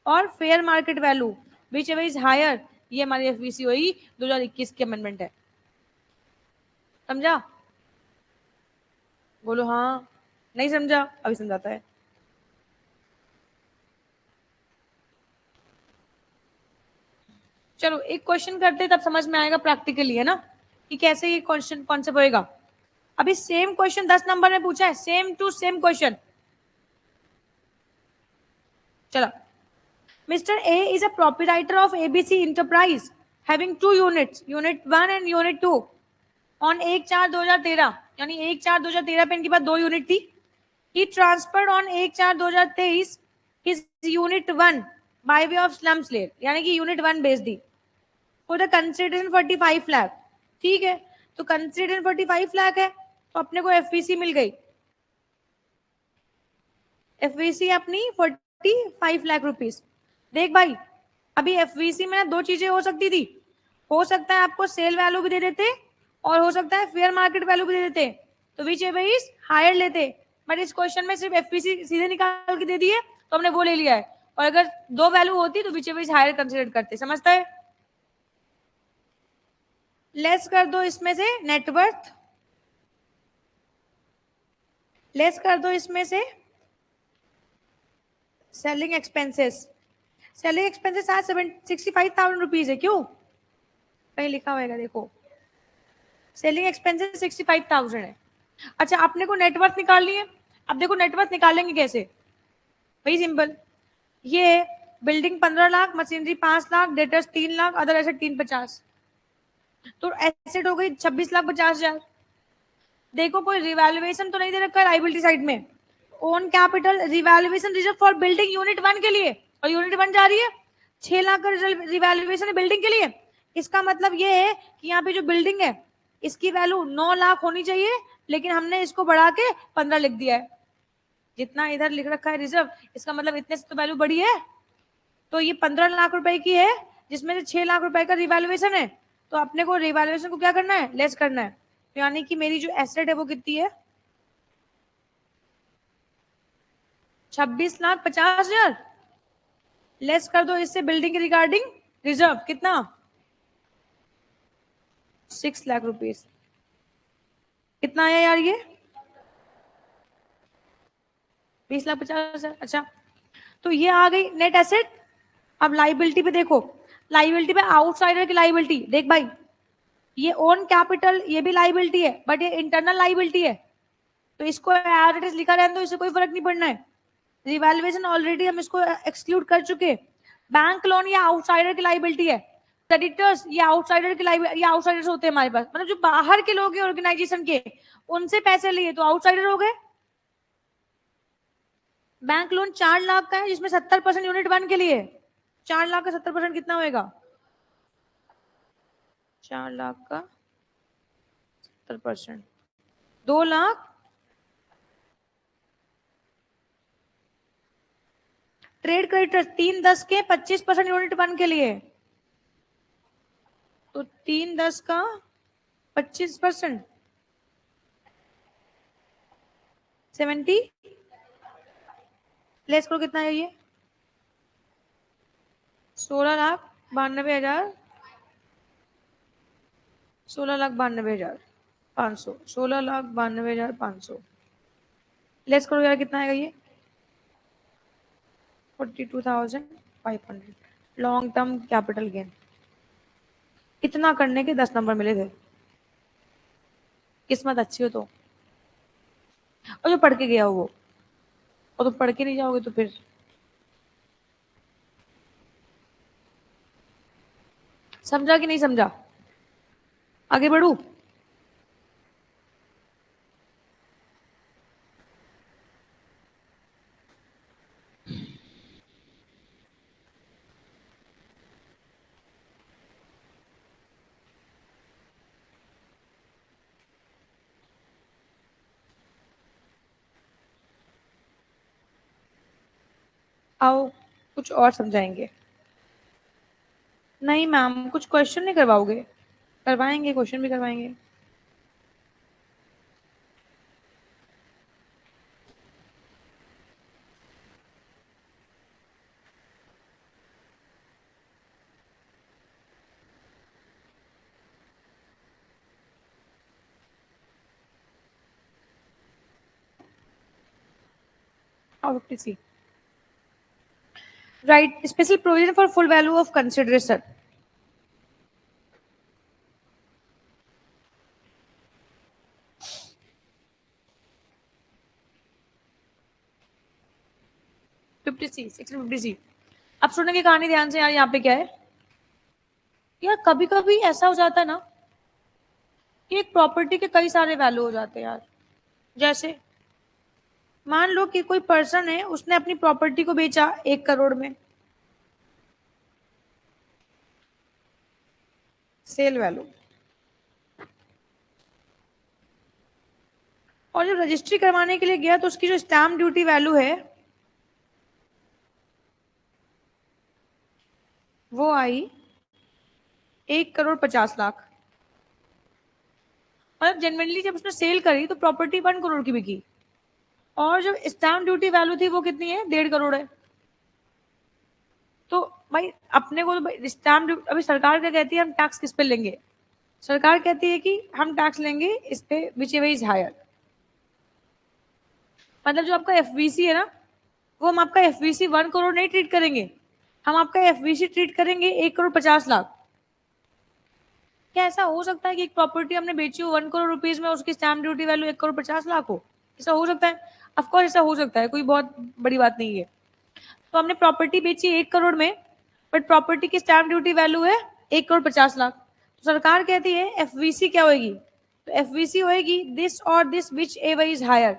और fair market value whichever is higher, ये हमारी FVC हुई. 2021 की अमेंडमेंट है. समझा? बोलो हाँ. नहीं समझा? अभी समझाता है. चलो एक क्वेश्चन करते तब समझ में आएगा प्रैक्टिकली, है ना, कि कैसे ये क्वेश्चन कॉन्सेप्ट होएगा. अभी सेम क्वेश्चन 10 नंबर में पूछा है, सेम टू सेम क्वेश्चन. चलो. Mister A is a proprietor of ABC enterprise having 2 units, unit 1 and unit 2 on 1/4/2013. यानी 1/4/2013 पे इनके पास 2 यूनिट थी। He transferred on 1/4/2023 his unit 1 by way of slump sale, यानी कि यूनिट 1 बेच दी फॉर द कंसिडरेशन 45 लाख। ठीक है, तो कंसिडरेशन 45 लाख है, तो अपने को एफवीसी मिल गई। एफवीसी अपनी 45 लाख रुपीस। देख भाई, अभी एफवीसी में दो चीजें हो सकती थी, हो सकता है आपको सेल वैल्यू भी दे देते और हो सकता है फेयर मार्केट वैल्यू भी दे देते, तो विच एवर इज हायर लेते। बट इस क्वेश्चन में सिर्फ एफवीसी सीधे निकाल के दे दी है, तो हमने वो ले लिया है, और अगर दो वैल्यू होती तो whichever is higher consider करते। समझता है? लेस कर दो इसमें से नेटवर्थ, लेस कर दो इसमें से सेलिंग एक्सपेंसेस। सेलिंग एक्सपेंसेस आज 65,000 रुपीज है। क्यों? कहीं लिखा होगा, देखो सेलिंग एक्सपेंसेस 65,000 है। अच्छा, अपने को नेटवर्थ निकालनी है। अब देखो नेटवर्थ निकालेंगे कैसे, वही सिंपल। ये building 15 lakh, machinery 5 lakh, debtors 3 lakh, other asset 350, तो एसेट हो गई 26,50,000। देखो कोई रिवैल्यूएशन तो नहीं दे रखा है लायबिलिटी साइड में। Own capital revaluation reserve for building unit 1 के लिए, और यूनिट 1 जा रही है 6 लाख का रिवैल्यूएशन है बिल्डिंग के लिए। इसका मतलब ये है कि यहाँ पे जो बिल्डिंग है इसकी वैल्यू 9 लाख होनी चाहिए, लेकिन हमने इसको बढ़ा के 15 लिख दिया है। जितना इधर लिख रखा है रिजर्व, इसका मतलब इतने से तो वैल्यू बढ़ी है। तो ये 15 लाख रुपए की है, जिसमें से 6 लाख रुपए का रिवैल्यूएशन है, तो अपने को रिवैल्यूएशन को क्या करना है, लेस करना है। तो यानी कि मेरी जो एसेट है वो कितनी है, 26,50,000। लेस कर दो इससे बिल्डिंग के रिगार्डिंग रिजर्व, कितना, 6 लाख रुपीस। कितना आया यार ये, 20,50,000। अच्छा, तो ये आ गई नेट एसेट। अब लाइबिलिटी पे देखो, लाइबिलिटी पे आउटसाइडर की लाइबिलिटी देख भाई, ये ओन कैपिटल ये भी लाइबिलिटी है, बट ये इंटरनल लाइबिलिटी है, तो इसको एज इट इज लिखा रहने दो, इससे कोई फर्क नहीं पड़ना है। रिवैल्यूएशन ऑलरेडी हम इसको एक्सक्लूड कर चुके। बैंक लोन ये आउटसाइडर की लाइबिलिटी है। क्रेडिटर्स ये आउटसाइडर की लाइबिलिटी, ये आउटसाइडर्स होते हैं हमारे पास, मतलब जो बाहर के लोग हैं ऑर्गेनाइजेशन के, उनसे पैसे लिए तो आउटसाइडर हो गए। बैंक लोन 4 लाख का है, जिसमें 70% यूनिट 1 के लिए। 4 लाख का 70% कितना होएगा, 4 लाख का 70% 2 लाख। ट्रेड क्रेडिटर्स 3/10 के 25% यूनिट 1 के लिए, तो 3/10 का 25% 70, लेस करो कितना है ये, 16,92,000, 16,92,500, 16,92,500 लेस करो यार, कितना आएगा ये, 42,500 लॉन्ग टर्म कैपिटल गेन। इतना करने के 10 नंबर मिले थे, किस्मत अच्छी हो तो। और जो पढ़ के गया हो वो, और तो पढ़ के नहीं जाओगे तो फिर समझा कि नहीं समझा, आगे बढ़ू। आओ कुछ और समझाएंगे। नहीं मैम, कुछ क्वेश्चन नहीं करवाओगे? करवाएंगे, क्वेश्चन भी करवाएंगे। How to see? Right, special provision for full value of consideration. अब सुनने की कहानी ध्यान से यार, यहाँ पे क्या है यार, कभी कभी ऐसा हो जाता है ना कि एक प्रॉपर्टी के कई सारे वैल्यू हो जाते हैं यार। जैसे मान लो कि कोई पर्सन है, उसने अपनी प्रॉपर्टी को बेचा 1 करोड़ में, सेल वैल्यू, और जब रजिस्ट्री करवाने के लिए गया तो उसकी जो स्टैम्प ड्यूटी वैल्यू है वो आई 1,50,00,000। मतलब जेनरली जब उसने सेल करी तो प्रॉपर्टी 1 करोड़ की बिकी, और जो स्टैम्प ड्यूटी वैल्यू थी वो कितनी है, 1.5 करोड़ है। तो भाई अपने को तो स्टैम्प, अभी सरकार क्या कहती है, हम टैक्स किस पे लेंगे? सरकार कहती है कि हम टैक्स लेंगे इस पे विच एवर इज हायर। मतलब जो आपका एफवीसी है ना, वो हम आपका एफवीसी 1 करोड़ नहीं ट्रीट करेंगे, हम आपका एफवीसी ट्रीट करेंगे 1,50,00,000। क्या ऐसा हो सकता है कि एक प्रॉपर्टी हमने बेची हो 1 करोड़ रुपीज में, उसकी स्टैम्प ड्यूटी वैल्यू 1,50,00,000 हो? ऐसा हो सकता है? ऑफकोर्स ऐसा हो सकता है, कोई बहुत बड़ी बात नहीं है। तो हमने प्रॉपर्टी बेची 1 करोड़ में, बट प्रॉपर्टी की स्टैम्प ड्यूटी वैल्यू है 1,50,00,000। तो सरकार कहती है एफवीसी क्या होगी? तो एफवीसी होगी दिस और this whichever is higher.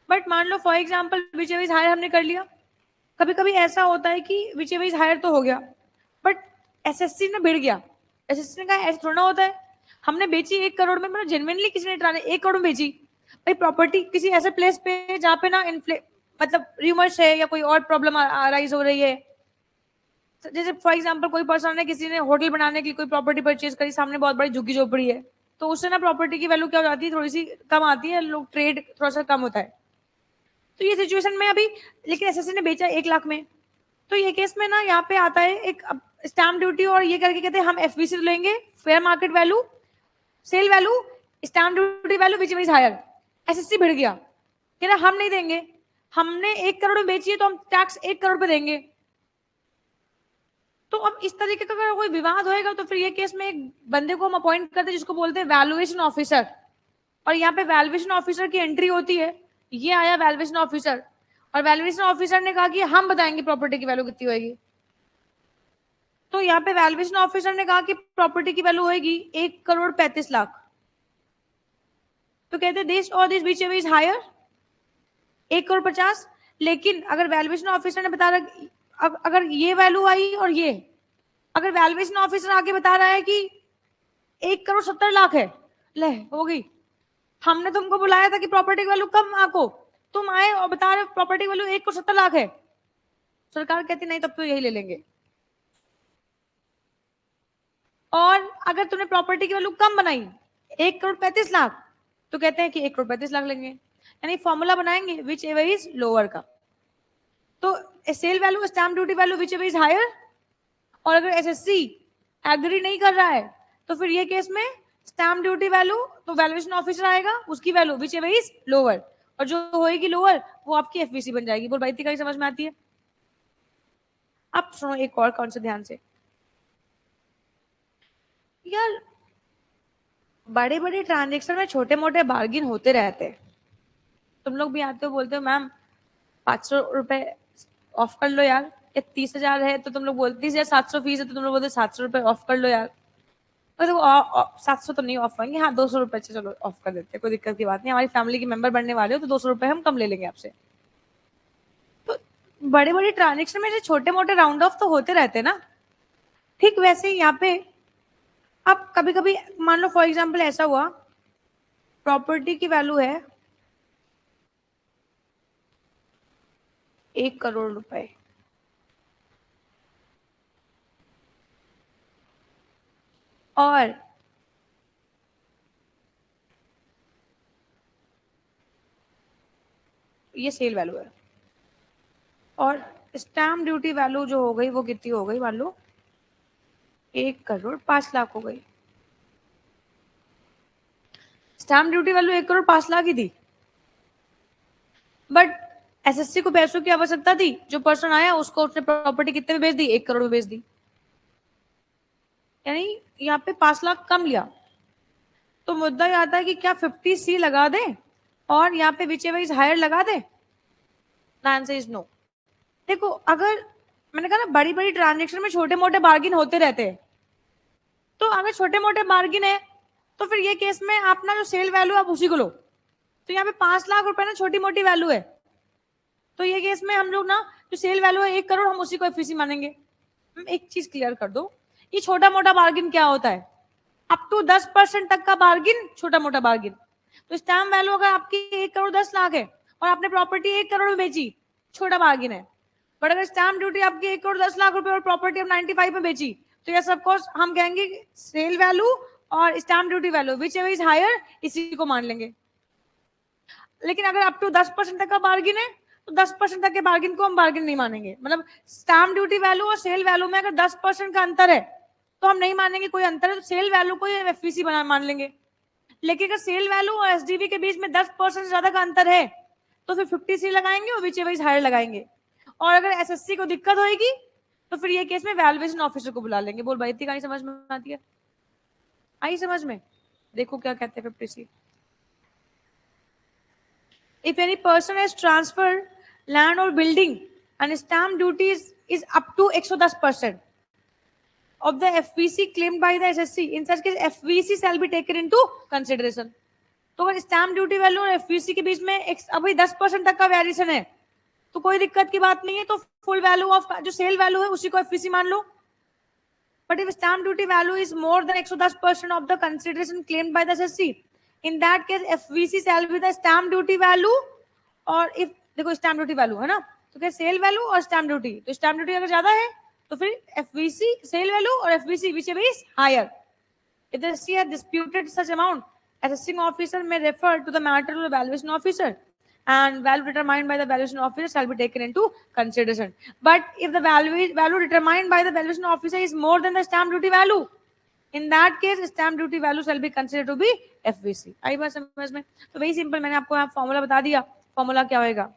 But मान लो for example whichever is higher हमने कर लिया। कभी कभी ऐसा होता है कि विच एवर इज हायर तो हो गया, बट एसएससी ने भिड़ गया। एसएससी ने कहा ऐसा थोड़ा ना होता है, हमने बेची 1 करोड़ में, मतलब जेनविनली किसी ने 1 करोड़ में बेची भाई प्रॉपर्टी किसी ऐसे प्लेस पे जहाँ पे ना मतलब र्यूमर्स है या कोई और प्रॉब्लम अराइज हो रही है। जैसे फॉर एग्जाम्पल कोई पर्सन ने, किसी ने होटल बनाने की कोई प्रॉपर्टी परचेज करी, सामने बहुत बड़ी झुग्गी झोपड़ी है, तो उससे ना प्रॉपर्टी की वैल्यू क्या हो जाती है, थोड़ी सी कम आती है, लोग ट्रेड थोड़ा सा कम होता है। तो ये सिचुएशन में अभी, लेकिन एसएससी ने बेचा 1 लाख में, तो ये केस में ना यहाँ पे आता है एक स्टैम्प ड्यूटी, और ये करके कहते हैं हम एफवीसी तो लेंगे, fair market value, sale value, stamp duty value which is higher. SSC भिड़ गया, कह रहा हम नहीं देंगे, हमने 1 करोड़ में बेची है तो हम टैक्स 1 करोड़ पे देंगे। तो अब इस तरीके का अगर कोई विवाद होएगा तो फिर ये केस में एक बंदे को हम अपॉइंट करते हैं जिसको बोलते हैं वैल्यूएशन ऑफिसर, और यहाँ पे वैल्यूएशन ऑफिसर की एंट्री होती है। ये आया वैल्यूएशन ऑफिसर, और वैल्यूएशन ऑफिसर ने कहा कि हम बताएंगे प्रॉपर्टी की वैल्यू कितनी होगी। तो यहाँ पे वैल्यूएशन ऑफिसर ने कहा कि प्रॉपर्टी की वैल्यू होगी 1,35,00,000। तो कहते दिस और this whichever is higher 1,50,00,000। लेकिन अगर वैल्यूएशन ऑफिसर ने बता रहा, अगर ये वैल्यू आई और ये, अगर वैल्यूएशन ऑफिसर आगे बता रहा है कि 1,70,00,000 है, ले हो गई, हमने तुमको बुलाया था कि प्रॉपर्टी वैल्यू कम आको, तुम आए और बता रहे प्रॉपर्टी वैल्यू 1,70,00,000 है। सरकार कहती नहीं, तब तो यही ले लेंगे। और अगर तुमने प्रॉपर्टी की वैल्यू कम बनाई 1,35,00,000, तो कहते हैं कि 1,35,00,000 लेंगे, यानी फॉर्मूला बनाएंगे विच एवर इज लोअर का। तो sale value, stamp duty value whichever is higher, और अगर एसएससी एग्री नहीं कर रहा है तो फिर ये केस में स्टैम्प ड्यूटी वैल्यू, तो वैल्यूएशन ऑफिसर आएगा, उसकी value whichever is lower, और जो होएगी लोअर वो आपकी एफवीसी बन जाएगी। बोल भाई इतनी समझ में आती है? अब सुनो एक और कौन से ध्यान से यार, बड़े बड़े ट्रांजेक्शन में छोटे मोटे बार्गिन होते रहते हैं। तुम लोग भी आते हो, बोलते हो मैम 500 रुपए ऑफ कर लो यार, या 30,000 है तो तुम लोग बोलते 30,700 फीस है तो तुम लोग बोलते 700 रुपए ऑफ कर लो यार। तो 700 तो नहीं ऑफ होंगे, हाँ 200 रुपए से चलो ऑफ कर देते हैं, कोई दिक्कत की बात नहीं, हमारी फैमिली के मेंबर बनने वाले हो तो 200 रुपए हम कम ले लेंगे आपसे। तो बड़े बड़े ट्रांजेक्शन में छोटे मोटे राउंड ऑफ तो होते रहते हैं ना। ठीक वैसे ही यहाँ पे अब कभी कभी मान लो फॉर एग्जाम्पल ऐसा हुआ, प्रॉपर्टी की वैल्यू है 1 करोड़ रुपए, और ये सेल वैल्यू है, और स्टैम्प ड्यूटी वैल्यू जो हो गई वो कितनी हो गई, मान लो 1,05,00,000 हो गई। स्टैम्प ड्यूटी वैल्यू 1,05,00,000 की थी, बट एसएससी को पैसों की आवश्यकता थी, जो पर्सन आया उसको उसने प्रॉपर्टी कितने में बेच दी, 1 करोड़ में बेच दी, यानी यहाँ पे 5 लाख कम लिया। तो मुद्दा ये आता है कि क्या 50C लगा दे और यहाँ पे विच एवर इज हायर लगा दे? Answer is no. देखो अगर मैंने कहा ना बड़ी बड़ी ट्रांजेक्शन में छोटे मोटे बार्गिन होते रहते हैं, तो अगर छोटे मोटे बार्गिन है तो फिर ये केस में अपना जो सेल वैल्यू आप उसी को लो। तो यहाँ पे 5 लाख रुपए ना छोटी मोटी वैल्यू है, तो ये केस में हम लोग ना जो सेल वैल्यू है 1 करोड़ हम उसी को एफवीसी मानेंगे। एक चीज क्लियर कर दो, ये छोटा मोटा बार्गिन क्या होता है? अप टू 10% तक का बार्गिन छोटा मोटा बार्गिन। तो स्टैम्प वैल्यू अगर आपकी 1 करोड़ 10 लाख है और आपने प्रॉपर्टी 1 करोड़ में बेची, छोटा बार्गिन है। बट अगर स्टैम्प ड्यूटी आपकी 1 करोड़ 10 लाख रुपए और प्रॉपर्टी हम 95 में बेची, तो यस ऑफ कोर्स हम कहेंगे सेल वैल्यू और stamp duty value whichever is higher इसी को मान लेंगे। लेकिन अगर अप टू 10% तक का बार्गिन है तो 10% तक के बार्गिन को हम बार्गिन नहीं मानेंगे। मतलब स्टैम्प ड्यूटी वैल्यू और सेल वैल्यू में अगर 10% का अंतर है तो हम नहीं मानेंगे कोई अंतर है, तो सेल वैल्यू को एफवीसी बना मान लेंगे। लेकिन अगर सेल वैल्यू और एसडीवी के बीच में 10% ज्यादा का अंतर है तो फिर 50C लगाएंगे और विच एवर इज हायर लगाएंगे। और अगर एसएससी को दिक्कत होगी तो फिर ये केस में वैल्यूएशन ऑफिसर को बुला लेंगे। बोल भाई इतनी कहानी समझ में आती है? आई समझ में? देखो क्या कहते हैं 50C। If any person has transferred land or building and stamp duty is up to 110% of the FVC claimed by the SSC, in such case FVC shall be taken into consideration. तो अगर stamp duty value और एफवीसी के बीच में अभी 10% तक का variation है तो कोई दिक्कत की बात नहीं है, तो फुल वैल्यू ऑफ जो सेल वैल्यू है उसी को एफवीसी मान लो। But if stamp duty value is more than 110% of the consideration claimed by the SSC, in that case FVC shall be the stamp duty value. और if देखो stamp duty value है ना, तो क्या सेल वैल्यू और stamp duty, तो stamp duty अगर ज्यादा है तो फिर एफवीसी सेल वैल्यू और एफवीसी विच is higher. If the SC has disputed such amount, assessing officer may refer to the matter to the valuation officer, and value determined by the valuation officer shall be taken into consideration. But if the value determined by the valuation officer is more than the stamp duty value, in that case stamp duty value shall be considered to be FVC. आई बात समझ में? तो वही simple मैंने आपको यहाँ formula बता दिया। फॉर्मूला क्या होगा?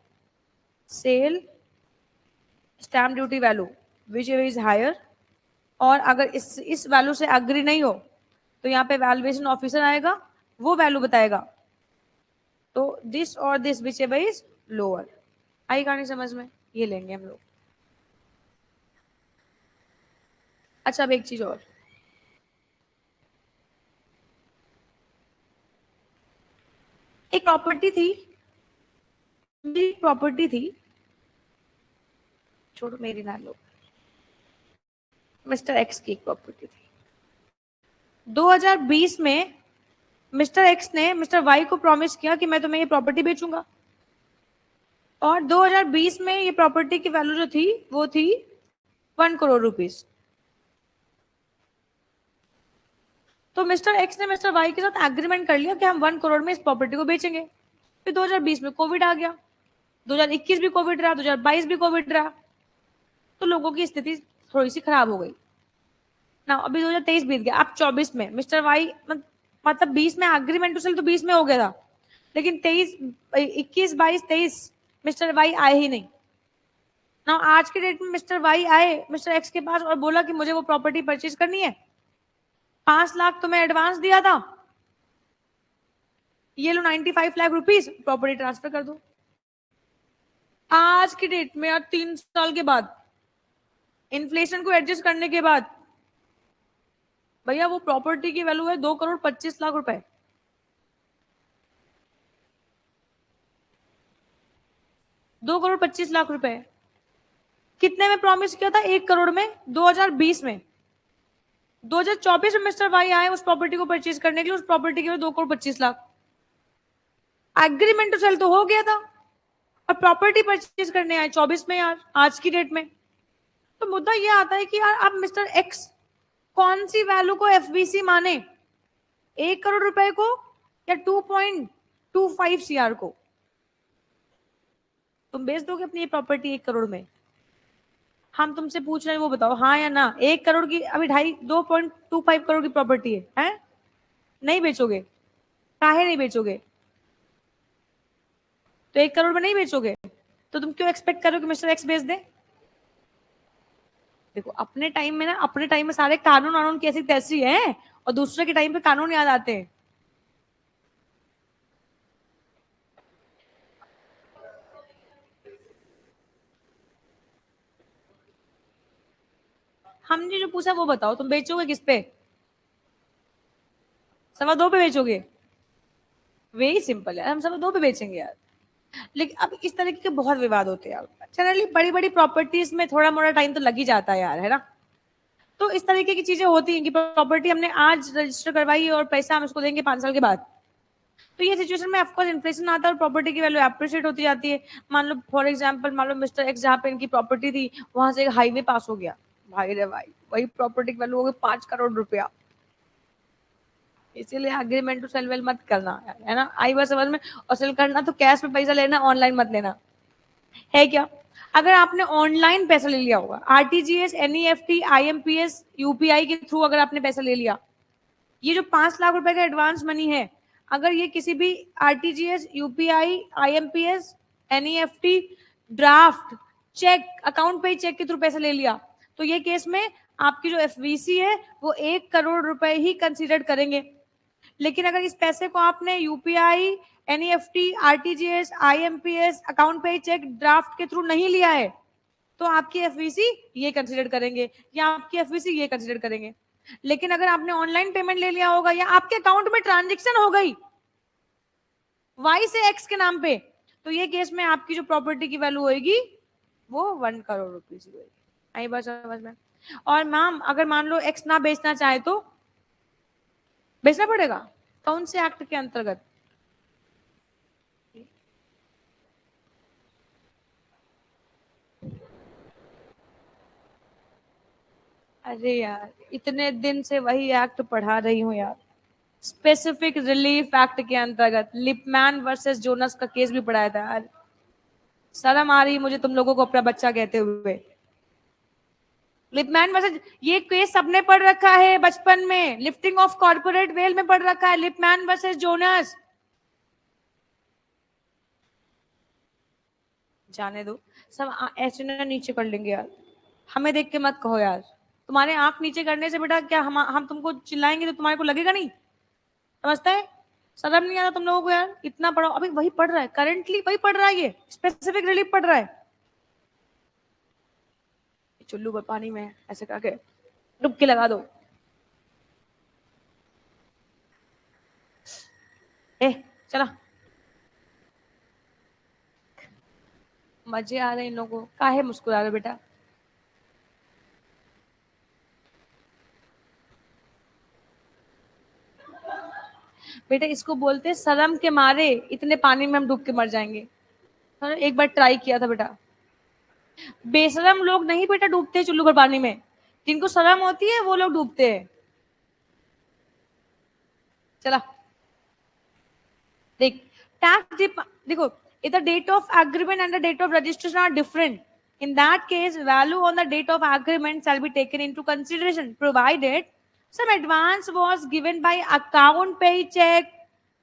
Sale stamp duty value which is higher, और अगर इस वैल्यू से अग्री नहीं हो तो यहाँ पे वैल्यूएशन ऑफिसर आएगा, वो वैल्यू बताएगा। तो दिस और this whichever is lower. आई कहानी समझ में? ये लेंगे हम लोग। अच्छा अब एक चीज और, एक प्रॉपर्टी थी, मेरी प्रॉपर्टी थी, छोड़ो मेरी ना लो, मिस्टर एक्स की एक प्रॉपर्टी थी। 2020 में मिस्टर एक्स ने मिस्टर वाई को प्रॉमिस किया कि मैं तुम्हें ये प्रॉपर्टी बेचूंगा, और 2020 में ये प्रॉपर्टी की वैल्यू जो थी वो थी 1 करोड़ रुपीस। तो मिस्टर एक्स ने मिस्टर वाई के साथ एग्रीमेंट कर लिया कि हम 1 करोड़ में इस प्रॉपर्टी को बेचेंगे। फिर 2020 में कोविड आ गया, 2021 भी कोविड रहा, 2022 भी कोविड रहा, तो लोगों की स्थिति थोड़ी सी खराब हो गई ना। अभी 2023 बीत गया, अब 24 में मिस्टर वाई मतलब 20 में एग्रीमेंट तो 20 में हो गया था, लेकिन 23 21 22 23 मिस्टर वाई आए ही नहीं ना। आज के डेट में मिस्टर वाई आए मिस्टर एक्स के पास और बोला कि मुझे वो प्रॉपर्टी परचेज करनी है, 5 लाख तो मैं एडवांस दिया था, ये लो 95 लाख रुपीस प्रॉपर्टी ट्रांसफर कर दो। आज की डेट में, 3 साल के बाद, इन्फ्लेशन को एडजस्ट करने के बाद, भैया वो प्रॉपर्टी की वैल्यू है 2 करोड़ 25 लाख रुपए। 2 करोड़ 25 लाख रुपए कितने में प्रॉमिस किया था? 1 करोड़ में 2020 में। 2024 में मिस्टर वाई आए उस प्रॉपर्टी को परचेज करने के लिए, उस प्रॉपर्टी के लिए 2 crore 25 lakh. Agreement to sell तो हो गया था और प्रॉपर्टी परचेज करने आए 24 में यार, आज की डेट में। तो मुद्दा ये आता है कि यार अब मिस्टर एक्स कौन सी वैल्यू को एफवीसी माने, 1 करोड़ रुपए को या 2.25 सीआर को? तुम बेच दोगे अपनी ये प्रॉपर्टी 1 करोड़ में? हम तुमसे पूछ रहे हैं वो बताओ हाँ या ना। 1 करोड़ की अभी 2.25 करोड़ की प्रॉपर्टी है? नहीं बेचोगे? काहे नहीं बेचोगे? तो 1 करोड़ में नहीं बेचोगे तो तुम क्यों एक्सपेक्ट करो कि मिस्टर एक्स बेच दे? देखो अपने टाइम में ना, अपने टाइम में सारे कानून कानून कैसी तैसी है और दूसरे के टाइम पे कानून याद आते हैं। हमने जो पूछा वो बताओ, तुम बेचोगे किस पे? 2.25 पे बेचोगे? वेरी सिंपल यार, हम 2.25 पे बेचेंगे यार। लेकिन अब इस तरीके के बहुत विवाद होते हैं यार। जनरली बड़ी बड़ी प्रॉपर्टीज में थोड़ा मोड़ा टाइम तो लग ही जाता है यार, है ना? तो इस तरीके की चीजें होती हैं कि प्रॉपर्टी हमने आज रजिस्टर करवाई और पैसा हम उसको देंगे 5 साल के बाद। तो ये सिचुएशन में ऑफकोर्स इन्फ्लेशन आता है और प्रॉपर्टी की वैल्यू अप्रिशिएट होती जाती है। मान लो फॉर एग्जांपल, मान लो मिस्टर एक्स जहाँ पे इनकी प्रॉपर्टी थी, वहां से एक हाईवे पास हो गया, भाई रे भाई, वही प्रॉपर्टी की वैल्यू हो गई 5 करोड़ रुपया। इसीलिए अग्रीमेंट टू सेल वेल मत करना, है ना? आई बात समझ में? और सेल करना तो कैश में पैसा लेना, ऑनलाइन मत लेना, है क्या? अगर आपने ऑनलाइन पैसा ले लिया होगा, आरटीजीएस, एनईएफटी, आईएमपीएस, यूपीआई के थ्रू अगर आपने पैसा ले लिया, ये जो 5 लाख रुपए का एडवांस मनी है, अगर ये किसी भी RTGS, UPI, IMPS, NEFT, draft, cheque, account पे चेक के थ्रू पैसा ले लिया, तो ये केस में आपकी जो एफवीसी है वो 1 करोड़ रुपए ही कंसिडर करेंगे। लेकिन अगर इस पैसे को आपने UPI, NEFT, RTGS, IMPS, account पे चेक, ड्राफ्ट के थ्रू नहीं लिया है, तो आपकी एफवीसी ये कंसिडर करेंगे या आपकी एफवीसी ये कंसिडर करेंगे। लेकिन अगर आपने ऑनलाइन पेमेंट ले लिया होगा या आपके अकाउंट में ट्रांजेक्शन हो गई वाई से एक्स के नाम पे, तो ये केस में आपकी जो प्रॉपर्टी की वैल्यू होगी वो 1 करोड़ रुपीज की होगी। आई बात समझ में? और मैम अगर मान लो एक्स ना बेचना चाहे तो बेचना पड़ेगा? कौन से एक्ट के अंतर्गत? अरे यार, इतने दिन से वही एक्ट पढ़ा रही हूँ यार। स्पेसिफिक रिलीफ एक्ट के अंतर्गत लिपमैन वर्सेस जोनस का केस भी पढ़ाया था यार। शर्म आ रही मुझे तुम लोगों को अपना बच्चा कहते हुए। लिपमैन वर्सेस, ये केस सबने पढ़ रखा है बचपन में, लिफ्टिंग ऑफ कॉर्पोरेट वेल में पढ़ रखा है, लिपमैन वर्सेस जोनस। जाने दो, सब ऐसे ना नीचे कर लेंगे यार। हमें देख के मत कहो यार, तुम्हारे आंख नीचे करने से बेटा क्या हम तुमको चिल्लाएंगे तो तुम्हारे को लगेगा नहीं? समझता है? शर्म नहीं आता तुम लोगों को यार? इतना पढ़ो, अभी वही पढ़ रहा है, करेंटली वही पढ़ रहा है, ये स्पेसिफिक रिलीफ पढ़ रहा है। चुल्लू पर पानी में ऐसे करके डुबकी लगा दो। ए चला, मजे आ रहे हैं इन लोगों को, काहे मुस्कुरा रहे बेटा? बेटा इसको बोलते शर्म के मारे इतने पानी में हम डूब के मर जाएंगे। एक बार ट्राई किया था बेटा। बेशरम लोग नहीं बेटा डूबते चुल्लू पर पानी में, जिनको शर्म होती है वो लोग डूबते हैं। चला देख, टैक्स देखो, if the date of agreement and the date of registration are different, in that case value on the date of agreement shall be taken into consideration provided some advance was given by account pay check,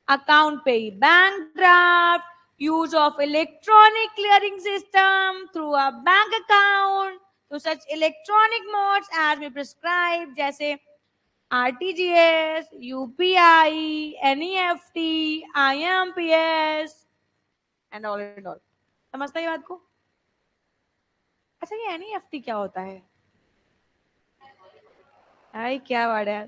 account pay bank draft, use of electronic clearing system through a bank account to such electronic modes as we prescribe, जैसे RTGS, UPI, NEFT, IMPS and all and all. समझता है ये बात को? अच्छा ये NEFT क्या होता है? आई क्या वर्ड है?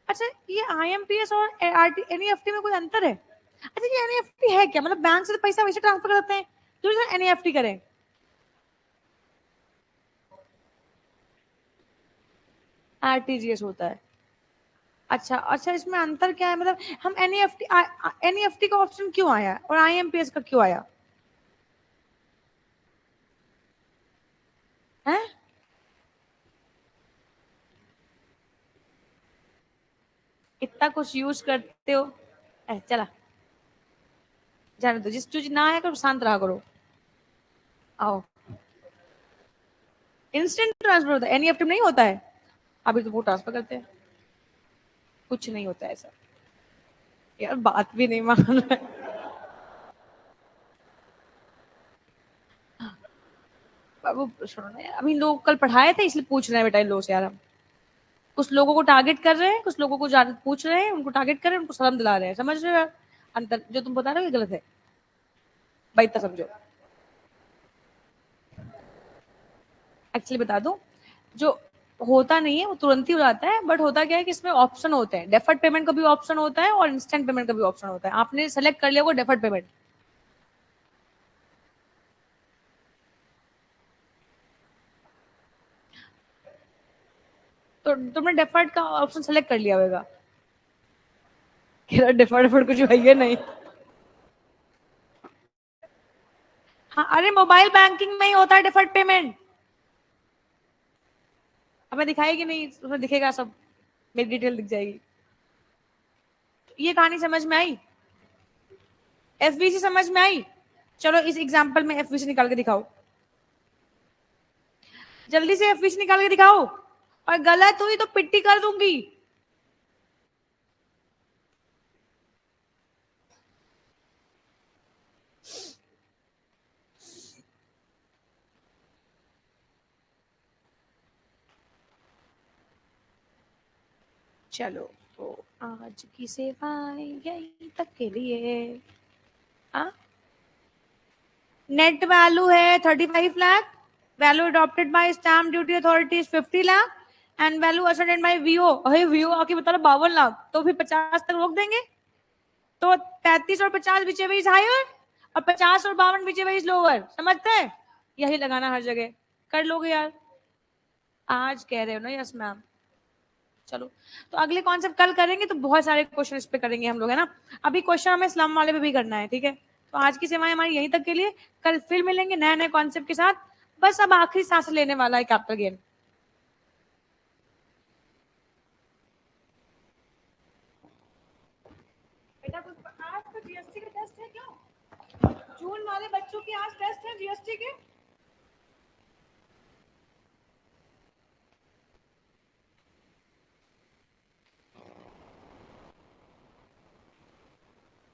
अच्छा ये आईएमपीएस और एनईएफटी में कोई अंतर है? अच्छा ये एनईएफटी है क्या? मतलब बैंक से तो पैसा वैसे ट्रांसफर करते हैं जो एनईएफटी करें? आरटीजीएस होता है। अच्छा अच्छा, इसमें अंतर क्या है? मतलब हम एनईएफटी का ऑप्शन क्यों आया और आईएमपीएस का क्यों आया है? इतना कुछ यूज करते हो। चला जाने दो, जिस चीज ना आया करो शांत रहा करो। आओ, इंस्टेंट ट्रांसफर होता है, एनईएफटी में नहीं होता है। अभी तो वो ट्रांसफर करते हैं, कुछ नहीं होता है ऐसा। यार बात भी नहीं मान रहा है। बाबू सुनो ना यार, अभी लोग कल पढ़ाए थे इसलिए पूछ रहे हैं बेटा इन लोगों से यार। हम कुछ लोगों को टारगेट कर रहे हैं, कुछ लोगों को जान पूछ रहे हैं, उनको टारगेट कर रहे हैं, उनको शर्म दिला रहे हैं। समझ रहे हो यार? अंतर जो तुम बता रहे हो ये गलत है भाई, इतना समझो। एक्चुअली बता दूं, जो होता नहीं है, वो तुरंत ही हो जाता है, बट होता क्या है कि इसमें ऑप्शन होते हैं, डेफर्ड पेमेंट का भी ऑप्शन होता है और इंस्टेंट पेमेंट का भी ऑप्शन होता है। आपने सेलेक्ट कर लिया वो डेफर्ड पेमेंट, तो तुमने डेफर्ड का ऑप्शन सेलेक्ट कर लिया होगा। डेफर्ड डेफर्ड कुछ है ही नहीं। हाँ, अरे मोबाइल बैंकिंग में ही होता है डेफर्ड पेमेंट। हमें दिखाएगी नहीं, उसमें दिखेगा सब, मेरी डिटेल दिख जाएगी। ये कहानी समझ में आई? एफबीसी समझ में आई? चलो इस एग्जांपल में एफबीसी निकाल के दिखाओ, जल्दी से एफबीसी निकाल के दिखाओ, और गलत हुई तो पिट्टी कर दूंगी। चलो तो आज की सेवाएं यहीं तक के लिए। हाँ, नेट वैल्यू है 35 lakh, value adopted by stamp duty authority 50 lakh, and value asserted by VO, अरे वीओ आके बता रहा 52 लाख, तो फिर 50 तक रोक देंगे। तो 35 और 50 विच एवर इज हायर, और 50 और 52 विच एवर इज लोअर, समझते हैं? यही लगाना हर जगह, कर लोगे यार? आज कह रहे हो ना यस मैम। चलो, तो अगले कॉन्सेप्ट कल करेंगे, तो बहुत सारे क्वेश्चन इस पे करेंगे हम लोग, है ना। अभी क्वेश्चन हमें स्लम वाले पे भी करना है, ठीक है। तो आज की सेवाएं हमारी यहीं तक के लिए, कल फिर मिलेंगे नए नए कॉन्सेप्ट के साथ। बस अब आखिरी सांस लेने वाला है कैपिटल गेन। बेटा कुछ आज तो जीएसटी का टेस्ट है क्या? जून वाले बच्चों की आज टेस्ट है जीएसटी के।